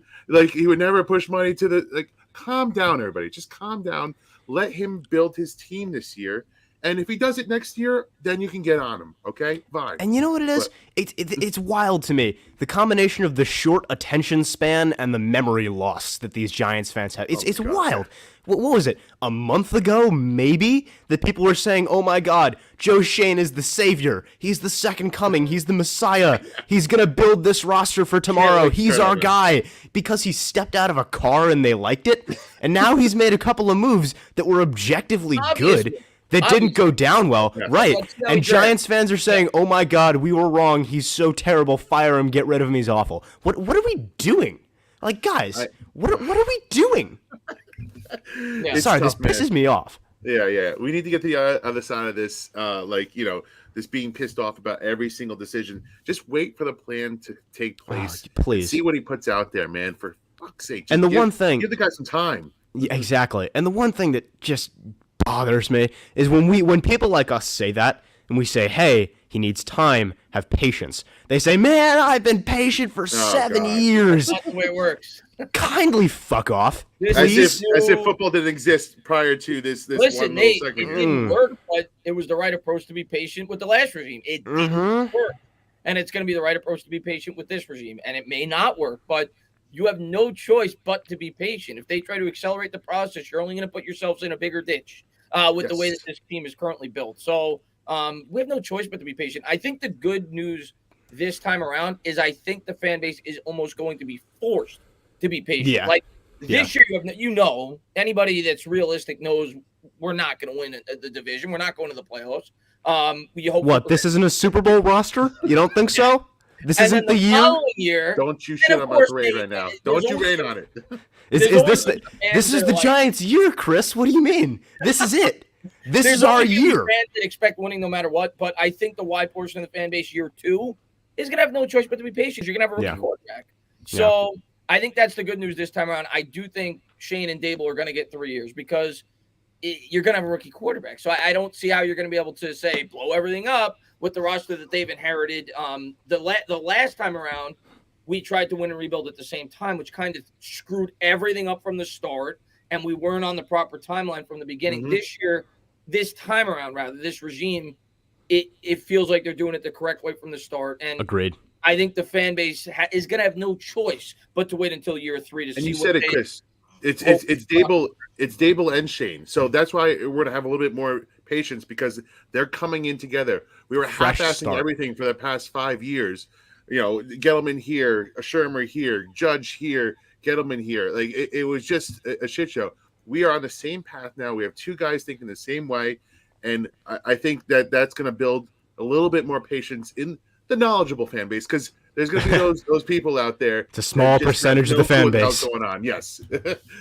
Speaker 1: he would never push money to the Calm down, everybody. Just calm down. Let him build his team this year. And if he does it next year, then you can get on him, okay? Fine.
Speaker 6: And you know what it is? It's wild to me. The combination of the short attention span and the memory loss that these Giants fans have. It's wild. What was it? A month ago, maybe? That people were saying, oh my God, Joe Shane is the savior. He's the second coming. He's the Messiah. He's going to build this roster for tomorrow. He's our guy. Because he stepped out of a car and they liked it. And now he's made a couple of moves that were objectively good. That didn't go down well, right? And Giants fans are saying, "Oh my God, we were wrong. He's so terrible. Fire him. Get rid of him. He's awful." What are we doing? Like, guys, what are we doing? Sorry, this pisses me off.
Speaker 1: Yeah. We need to get the other side of this. This being pissed off about every single decision. Just wait for the plan to take place.
Speaker 6: Please
Speaker 1: see what he puts out there, man. For fuck's sake.
Speaker 6: And one thing,
Speaker 1: give the guy some time.
Speaker 6: Yeah, exactly. And the one thing that just bothers me is when people like us say that and we say, hey, he needs time, have patience. They say, man, I've been patient for 7 years.
Speaker 4: That's not the way it works.
Speaker 6: Kindly fuck off.
Speaker 1: As if football didn't exist prior to this.
Speaker 4: Listen,
Speaker 1: one
Speaker 4: Nate,
Speaker 1: second
Speaker 4: it
Speaker 1: here.
Speaker 4: didn't work, but it was the right approach to be patient with the last regime. It didn't work. And it's going to be the right approach to be patient with this regime. And it may not work, but you have no choice but to be patient. If they try to accelerate the process, you're only going to put yourselves in a bigger ditch with the way that this team is currently built. So we have no choice but to be patient. I think the good news this time around is I think the fan base is almost going to be forced to be patient.
Speaker 6: Yeah.
Speaker 4: Like this year, anybody that's realistic knows we're not going to win the division. We're not going to the playoffs.
Speaker 6: This isn't a Super Bowl roster? You don't think so? This isn't the
Speaker 4: year.
Speaker 1: Don't you shit on my parade right now. Don't you rain on it.
Speaker 6: This is the Giants' year, Chris. What do you mean? This is it. This is our year.
Speaker 4: Fans that expect winning no matter what, but I think the wide portion of the fan base year 2 is going to have no choice but to be patient. You're going to have a rookie quarterback. So I think that's the good news this time around. I do think Shane and Dable are going to get 3 years because you're going to have a rookie quarterback. So I don't see how you're going to be able to say blow everything up with the roster that they've inherited. The last time around, we tried to win and rebuild at the same time, which kind of screwed everything up from the start, and we weren't on the proper timeline from the beginning. This year, this time around, this regime, it feels like they're doing it the correct way from the start. And
Speaker 6: agreed.
Speaker 4: I think the fan base is going to have no choice but to wait until year 3 to see.
Speaker 1: And you said it, Chris. It's Dable and Shane. So that's why we're going to have a little bit more patience because they're coming in together. We were half-assing everything for the past 5 years. Gettleman here, Shermer here, Judge here, Gettleman here. Like it was just a shit show. We are on the same path now. We have 2 guys thinking the same way, and I think that's going to build a little bit more patience in the knowledgeable fan base because there's going to be those people out there.
Speaker 6: It's a small percentage of the fan base
Speaker 1: what's going on. Yes,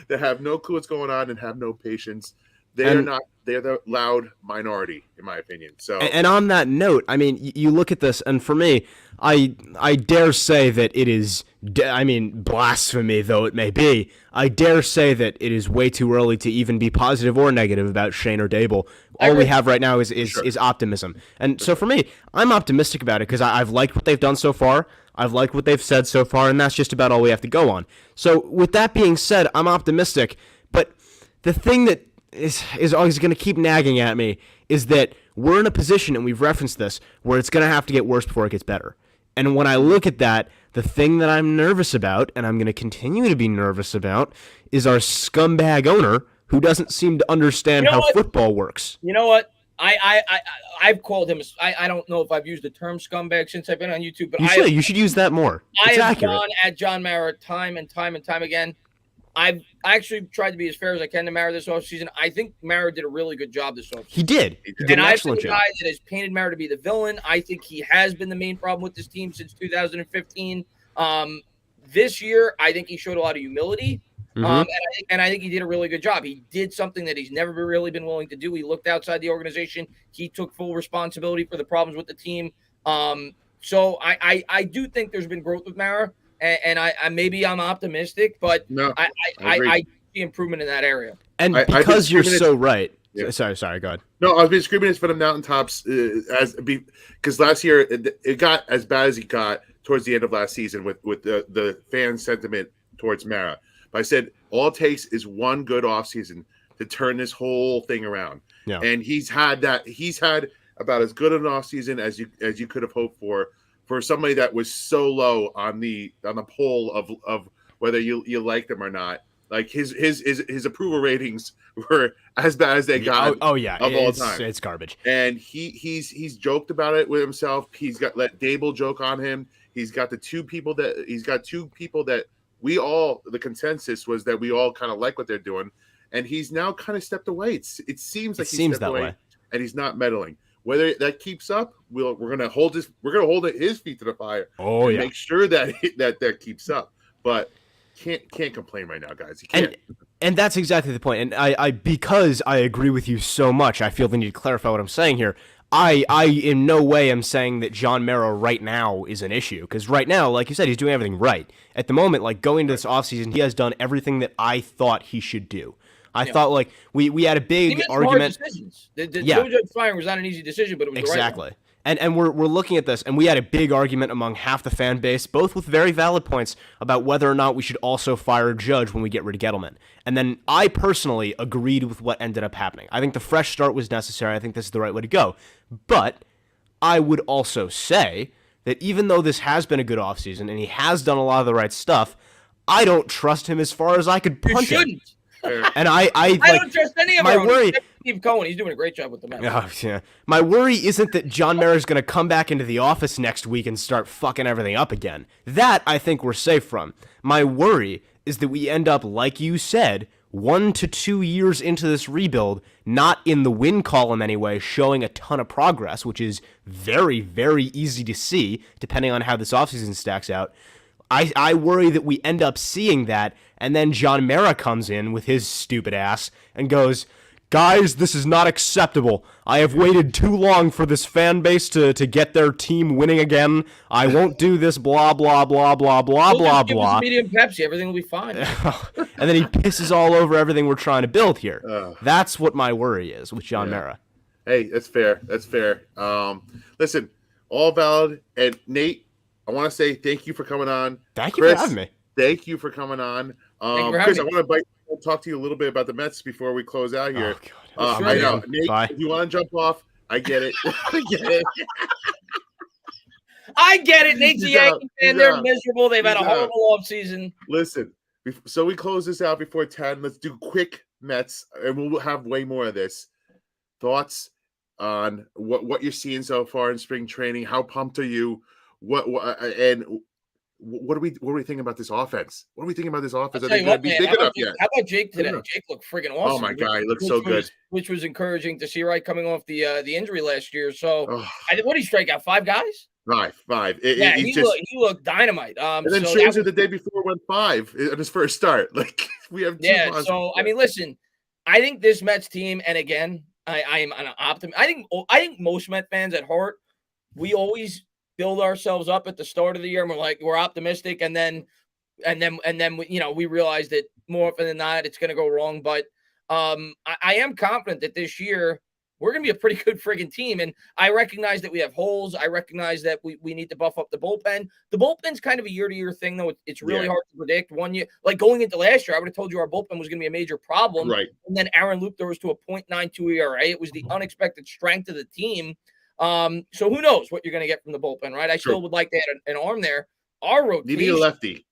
Speaker 1: they have no clue what's going on and have no patience. They're the loud minority, in my opinion. So,
Speaker 6: and on that note, I mean, you look at this, and for me, I dare say that it is, blasphemy though it may be, I dare say that it is way too early to even be positive or negative about Shane or Dable. All we have right now is optimism. And so for me, I'm optimistic about it because I've liked what they've done so far. I've liked what they've said so far, and that's just about all we have to go on. So with that being said, I'm optimistic, but the thing that is always going to keep nagging at me is that we're in a position, and we've referenced this, where it's going to have to get worse before it gets better. And when I look at that, the thing that I'm nervous about, and I'm going to continue to be nervous about, is our scumbag owner who doesn't seem to understand how football works.
Speaker 4: You know what? I've called him. I don't know if I've used the term scumbag since I've been on YouTube, but
Speaker 6: you should use that more. It's accurate.
Speaker 4: Gone at John Mara time and time again. I've actually tried to be as fair as I can to Mara this offseason. I think Mara did a really good job this offseason.
Speaker 6: He did an excellent job.
Speaker 4: Guy that has painted Mara to be the villain. I think he has been the main problem with this team since 2015. This year, I think he showed a lot of humility. And I think he did a really good job. He did something that he's never really been willing to do. He looked outside the organization. He took full responsibility for the problems with the team. So I do think there's been growth with Mara. And maybe I'm optimistic, but I see improvement in that area.
Speaker 6: And because you're so right. Yeah. Sorry, go ahead.
Speaker 1: No, I've been screaming this for the mountaintops because last year it got as bad as it got towards the end of last season with the fan sentiment towards Mara. But I said all it takes is one good offseason to turn this whole thing around. Yeah. And he's had about as good an offseason as you could have hoped for somebody that was so low on the poll of whether you like them or not. Like his approval ratings were as bad as they got.
Speaker 6: Of all
Speaker 1: time.
Speaker 6: It's garbage.
Speaker 1: And he's joked about it with himself. He's let Dable joke on him. He's got two people that we all, the consensus was that we all kind of like what they're doing, and he's now kind of stepped away. It seems like he's stepped away, and he's not meddling. Whether that keeps up, we're gonna hold his feet to the fire. Make sure that keeps up. But can't complain right now, guys. You can't.
Speaker 6: And that's exactly the point. And I because I agree with you so much, I feel the need to clarify what I'm saying here. I in no way am saying that John Mara right now is an issue, because right now, like you said, he's doing everything right. At the moment, like going into this offseason, he has done everything that I thought he should do. I thought like we had a big argument.
Speaker 4: The JoJo firing was not an easy decision, but it was
Speaker 6: exactly.
Speaker 4: the right one.
Speaker 6: And we're looking at this, and we had a big argument among half the fan base, both with very valid points about whether or not we should also fire Judge when we get rid of Gettleman. And then I personally agreed with what ended up happening. I think the fresh start was necessary. I think this is the right way to go. But I would also say that even though this has been a good offseason and he has done a lot of the right stuff, I don't trust him as far as I could punch him. And I
Speaker 4: don't trust any of my worry. Steve Cohen, he's doing a great job with the Mets.
Speaker 6: Yeah. My worry isn't that John Mara's going to come back into the office next week and start fucking everything up again. That I think we're safe from. My worry is that we end up, like you said, 1 to 2 years into this rebuild, not in the win column anyway, showing a ton of progress, which is very, very easy to see, depending on how this offseason stacks out. I worry that we end up seeing that, and then John Mara comes in with his stupid ass and goes, guys, this is not acceptable. I have waited too long for this fan base to get their team winning again. I won't do this, blah, blah, blah, blah, blah, blah, blah.
Speaker 4: Medium Pepsi, everything will be fine.
Speaker 6: And then he pisses all over everything we're trying to build here. That's what my worry is with John Mara.
Speaker 1: Hey, that's fair. That's fair. Listen, all valid. And Nate, I want to say thank you for coming on.
Speaker 6: Thank you
Speaker 1: Chris,
Speaker 6: for having me.
Speaker 1: Thank you for coming on. Chris, I want to talk to you a little bit about the Mets before we close out here.
Speaker 6: Oh, God.
Speaker 1: I know. Nate,
Speaker 6: Bye.
Speaker 1: if you want to jump off, I get it. I get it.
Speaker 4: I get it. Nate's a Yankee fan. They're miserable. They've had a horrible offseason.
Speaker 1: Listen, so we close this out before 10. Let's do quick Mets, and we'll have way more of this. Thoughts on what you're seeing so far in spring training? How pumped are you? What are we thinking about this offense? What are we thinking about this offense? Are they going to be big enough yet?
Speaker 4: How about Jake today? Jake looked friggin' awesome.
Speaker 1: Oh my God, he looked so good.
Speaker 4: Which was encouraging to see, right, coming off the injury last year. So, what did he strike out? 5 guys?
Speaker 1: Five.
Speaker 4: He looked dynamite.
Speaker 1: And then Scherzer the day before went 5 at his first start. Like we have 2 months.
Speaker 4: So I mean, listen, I think this Mets team, and again, I am an optimist. I think most Mets fans at heart, we always build ourselves up at the start of the year, and we're optimistic, and then we realize that more often than not it's going to go wrong. But I am confident that this year we're going to be a pretty good friggin' team, and I recognize that we have holes. I recognize that we need to buff up the bullpen. The bullpen's kind of a year-to-year thing, though. It's really hard to predict. 1 year, like going into last year, I would have told you our bullpen was going to be a major problem,
Speaker 1: right? And
Speaker 4: then Aaron Loop was to a .92 ERA. It was the unexpected strength of the team. So who knows what you're going to get from the bullpen, right? I still would like to add an arm there. Our rotation.
Speaker 1: You need a lefty.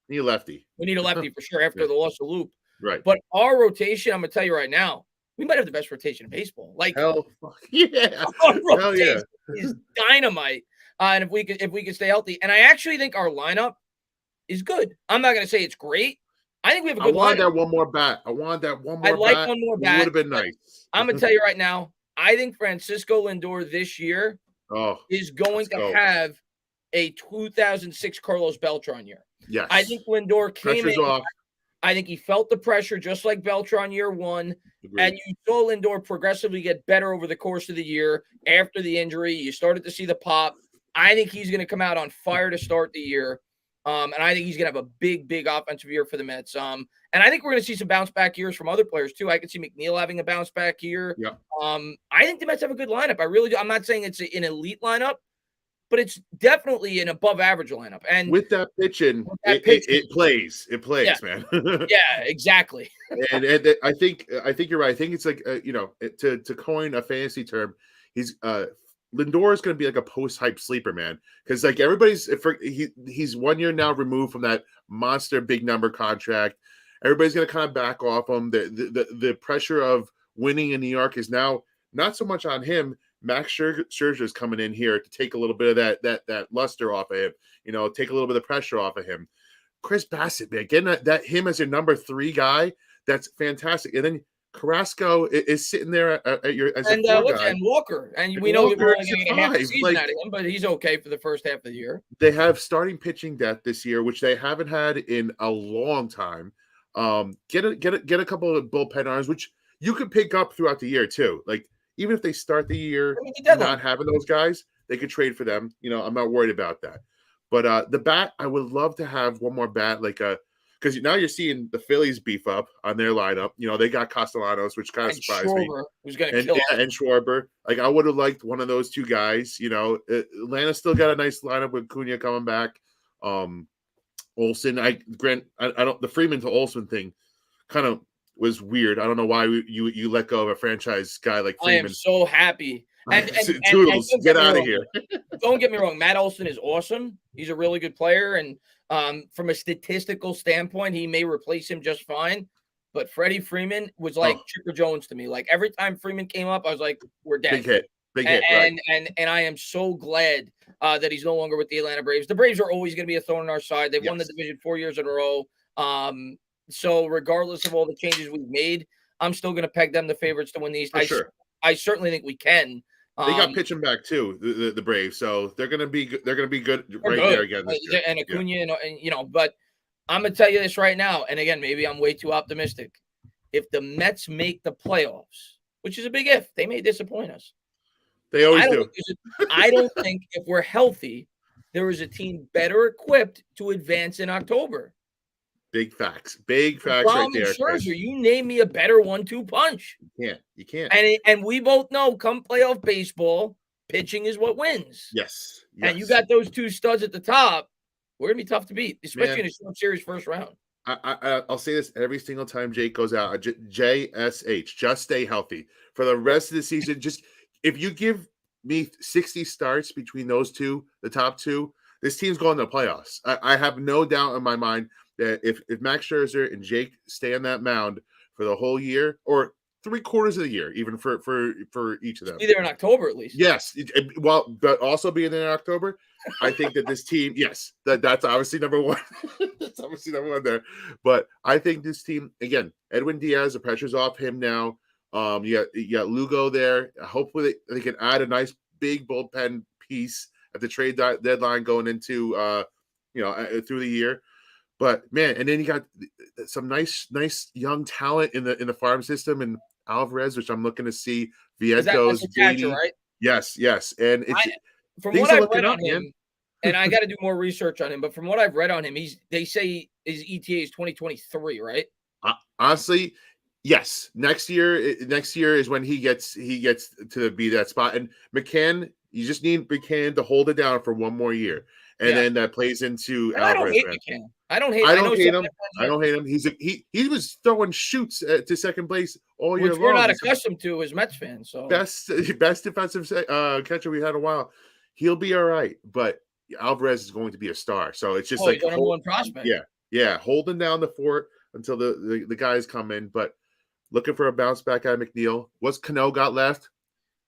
Speaker 1: We
Speaker 4: need a lefty for sure after the loss of Loop.
Speaker 1: Right.
Speaker 4: But our rotation, I'm going to tell you right now, we might have the best rotation in baseball. Like,
Speaker 1: hell yeah.
Speaker 4: Our rotation is dynamite. And if we could stay healthy. And I actually think our lineup is good. I'm not going to say it's great. I think we have a good lineup.
Speaker 1: I want that one more bat. I like
Speaker 4: one more bat.
Speaker 1: It would have been nice.
Speaker 4: I'm going to tell you right now, I think Francisco Lindor this year is going to have a 2006 Carlos Beltran year.
Speaker 1: Yes.
Speaker 4: I think Lindor came
Speaker 1: Pressure's
Speaker 4: in.
Speaker 1: Off.
Speaker 4: I think he felt the pressure just like Beltran year 1.
Speaker 1: Agreed.
Speaker 4: And you saw Lindor progressively get better over the course of the year. After the injury, you started to see the pop. I think he's going to come out on fire to start the year. And I think he's going to have a big, big offensive year for the Mets. And I think we're going to see some bounce back years from other players too. I could see McNeil having a bounce back year.
Speaker 1: Yeah.
Speaker 4: I think the Mets have a good lineup. I really do. I'm not saying it's an elite lineup, but it's definitely an above average lineup. And
Speaker 1: with that pitching, it plays. It plays, man.
Speaker 4: Yeah, exactly.
Speaker 1: and I think you're right. I think it's like to coin a fantasy term, he's Lindor is going to be like a post-hype sleeper, man. Because like he's 1 year now removed from that monster big number contract. Everybody's going to kind of back off him. The pressure of winning in New York is now not so much on him. Max Scherzer is coming in here to take a little bit of that luster off of him. Take a little bit of pressure off of him. Chris Bassett, man, getting that him as your number 3 guy, that's fantastic. And then Carrasco is sitting there and
Speaker 4: Walker, and we know we're only going to get half the season out of him, but he's okay for the first half of the year.
Speaker 1: They have starting pitching depth this year, which they haven't had in a long time. Get a couple of bullpen arms, which you could pick up throughout the year too. Like even if they start the year not having those guys, they could trade for them. I'm not worried about that. But the bat, I would love to have one more bat, like a because now you're seeing the Phillies beef up on their lineup. You know, they got Castellanos, which kind of surprised me.
Speaker 4: Who's going to kill
Speaker 1: and Schwarber. Like, I would have liked one of those two guys. You know, Atlanta still got a nice lineup with Cunha coming back. Olsen, I don't the Freeman to Olsen thing kind of was weird. I don't know why you let go of a franchise guy like Freeman.
Speaker 4: I am so happy. And
Speaker 1: Toodles, get out of here.
Speaker 4: Don't get me wrong. Matt Olson is awesome. He's a really good player. And from a statistical standpoint, he may replace him just fine. But Freddie Freeman was like Chipper Jones to me. Like, every time Freeman came up, I was like, we're dead.
Speaker 1: Big hit.
Speaker 4: And I am so glad that he's no longer with the Atlanta Braves. The Braves are always going to be a thorn in our side. They've won the division 4 years in a row. So regardless of all the changes we've made, I'm still going to peg them the favorites to win the East. I certainly think we can.
Speaker 1: They got pitching back too, the Braves, so they're gonna be good. They're gonna be good there again this year.
Speaker 4: And Acuna, and you know, but I'm gonna tell you this right now, and again, maybe I'm way too optimistic. If the Mets make the playoffs, which is a big if, they may disappoint us.
Speaker 1: They always do.
Speaker 4: I don't think if we're healthy, there is a team better equipped to advance in October.
Speaker 1: Big facts right there.
Speaker 4: Scherzer, you name me a better 1-2 punch.
Speaker 1: You can't.
Speaker 4: And we both know, come playoff baseball, pitching is what wins.
Speaker 1: Yes.
Speaker 4: And you got those two studs at the top. We're gonna be tough to beat, especially in a short series first round.
Speaker 1: I'll say this every single time Jake goes out. JSH, just stay healthy for the rest of the season. Just if you give me 60 starts between those two, the top two, this team's going to the playoffs. I have no doubt in my mind that if Max Scherzer and Jake stay on that mound for the whole year, or 3/4 of the year, even for each of them,
Speaker 4: be there in October at least.
Speaker 1: Yes, but also being there in October, I think that this team, that's obviously number one. That's obviously number one there. But I think this team, again, Edwin Diaz, the pressure's off him now. You got Lugo there. Hopefully they can add a nice big bullpen piece at the trade deadline going into through the year. But man, and then you got some nice young talent in the farm system, and Alvarez, which I'm looking to see. Vientos,
Speaker 4: catcher, right?
Speaker 1: Yes, and
Speaker 4: from what I've read on him, and I got to do more research on him. But from what I've read on him, they say his ETA is 2023, right?
Speaker 1: Honestly, yes. Next year is when he gets to be that spot. And McCann, you just need McCann to hold it down for one more year. And then that plays into Alvarez.
Speaker 4: I don't hate him.
Speaker 1: I don't hate him. He was throwing shoots to second base all year long.
Speaker 4: We're not accustomed to as Mets fans. So
Speaker 1: best defensive catcher we had in a while. He'll be all right, but Alvarez is going to be a star. So it's just like
Speaker 4: he's number one prospect.
Speaker 1: Yeah, holding down the fort until the guys come in. But looking for a bounce back at McNeil. What's Cano got left?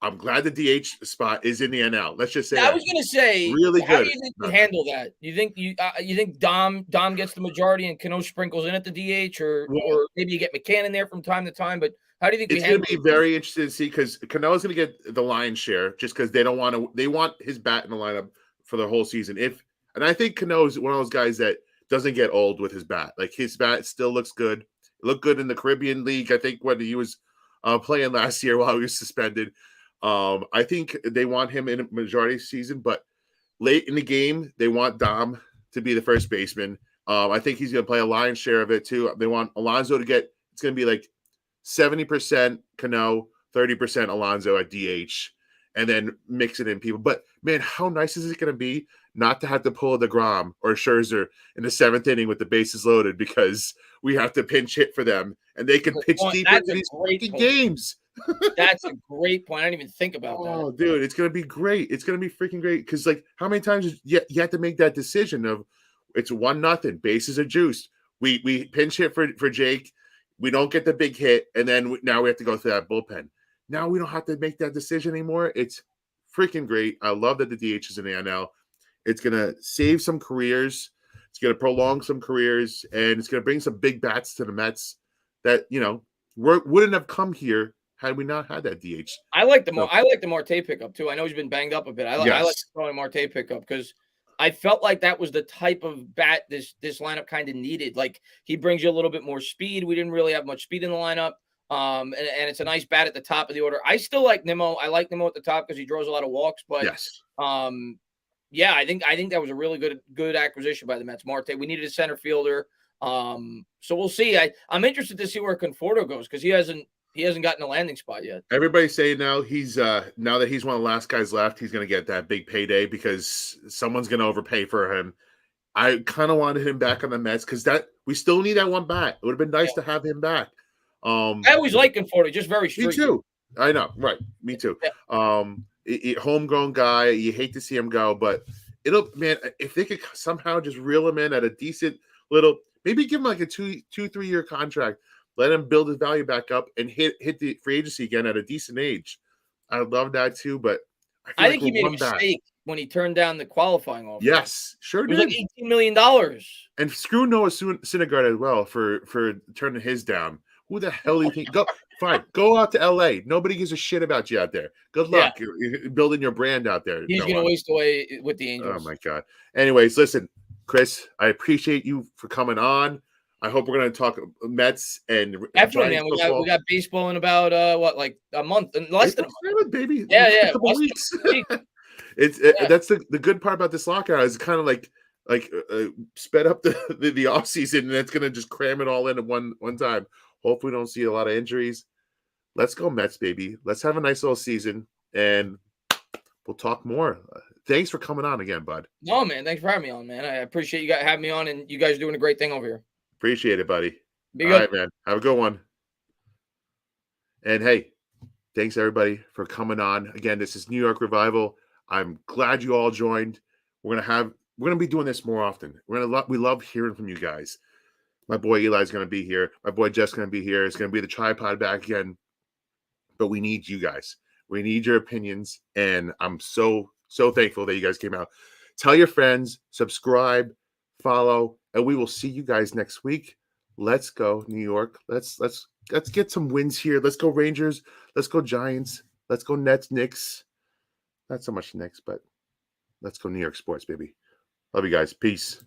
Speaker 1: I'm glad the DH spot is in the NL. Let's just say
Speaker 4: I was going to say,
Speaker 1: really
Speaker 4: how
Speaker 1: good.
Speaker 4: do you think you handle that? You think Dom gets the majority and Cano sprinkles in at the DH, or maybe you get McCann in there from time to time? But how do you think
Speaker 1: it's going to be very interesting to see, because Cano is going to get the lion's share just because they want his bat in the lineup for the whole season. And I think Cano is one of those guys that doesn't get old with his bat. Like, his bat still looks good. It looked good in the Caribbean League, I think, when he was playing last year while he was suspended. I think they want him in a majority of the season, but late in the game, they want Dom to be the first baseman. I think he's going to play a lion's share of it too. They want Alonso to it's going to be like 70% Cano, 30% Alonso at DH, and then mix it in people. But man, how nice is it going to be not to have to pull a DeGrom or Scherzer in the 7th inning with the bases loaded, because we have to pinch hit for them and they can pitch deep into these freaking games.
Speaker 4: That's a great point. I didn't even think about that.
Speaker 1: Oh, dude, it's gonna be great. It's gonna be freaking great. Because, like, how many times you have to make that decision of it's 1-0, bases are juiced. We pinch hit for Jake. We don't get the big hit, and then now we have to go through that bullpen. Now we don't have to make that decision anymore. It's freaking great. I love that the DH is in the NL. It's gonna save some careers. It's gonna prolong some careers, and it's gonna bring some big bats to the Mets that wouldn't have come here had we not had that DH.
Speaker 4: I like the Marte pickup too. I know he's been banged up a bit. I like the Marte pickup because I felt like that was the type of bat this lineup kind of needed. Like, he brings you a little bit more speed. We didn't really have much speed in the lineup. And it's a nice bat at the top of the order. I still like Nimmo. I like Nimmo at the top because he draws a lot of walks. But I think that was a really good acquisition by the Mets. Marte. We needed a center fielder. So we'll see. I'm interested to see where Conforto goes because he hasn't gotten a landing spot yet.
Speaker 1: Everybody's saying now now that he's one of the last guys left, he's going to get that big payday because someone's going to overpay for him. I kind of wanted him back on the Mets because we still need that one bat. It would have been nice to have him back.
Speaker 4: I always like Conforto, just very streaky.
Speaker 1: Me too. I know, right? Me too. Yeah. Homegrown guy. You hate to see him go, but if they could somehow just reel him in at a decent little, maybe give him like a 2-3 year contract, let him build his value back up and hit the free agency again at a decent age. I would love that too, but
Speaker 4: I think he made a mistake when he turned down the qualifying offer.
Speaker 1: Yes, sure did.
Speaker 4: It was like $18 million.
Speaker 1: And screw Noah Syndergaard as well for turning his down. Who the hell do you think? Go out to LA. Nobody gives a shit about you out there. Good luck. Yeah. You're building your brand out there.
Speaker 4: He's going to waste away with the Angels.
Speaker 1: Oh my God. Anyways, listen, Chris, I appreciate you for coming on. I hope we're going to talk Mets and
Speaker 4: definitely, man. We got baseball in about like a month and less than a month,
Speaker 1: baby.
Speaker 4: Yeah,
Speaker 1: a couple weeks. That's the good part about this lockout is kind of like sped up the off season, and it's going to just cram it all in at one time. Hopefully, we don't see a lot of injuries. Let's go Mets, baby. Let's have a nice little season, and we'll talk more. Thanks for coming on again, bud.
Speaker 4: No, man. Thanks for having me on, man. I appreciate you guys having me on, and you guys are doing a great thing over here.
Speaker 1: Appreciate it, buddy.
Speaker 4: Be good.
Speaker 1: All right, man. Have a good one. And hey, thanks everybody for coming on. Again, this is New York Revival. I'm glad you all joined. We're gonna be doing this more often. We love hearing from you guys. My boy Eli's gonna be here. My boy Jeff's gonna be here. It's gonna be the tripod back again. But we need you guys. We need your opinions. And I'm so thankful that you guys came out. Tell your friends, subscribe, follow, and we will see you guys next week. Let's go, New York. Let's get some wins here. Let's go Rangers. Let's go Giants. Let's go Nets, Knicks. Not so much Knicks, but let's go New York sports, baby. Love you guys. Peace.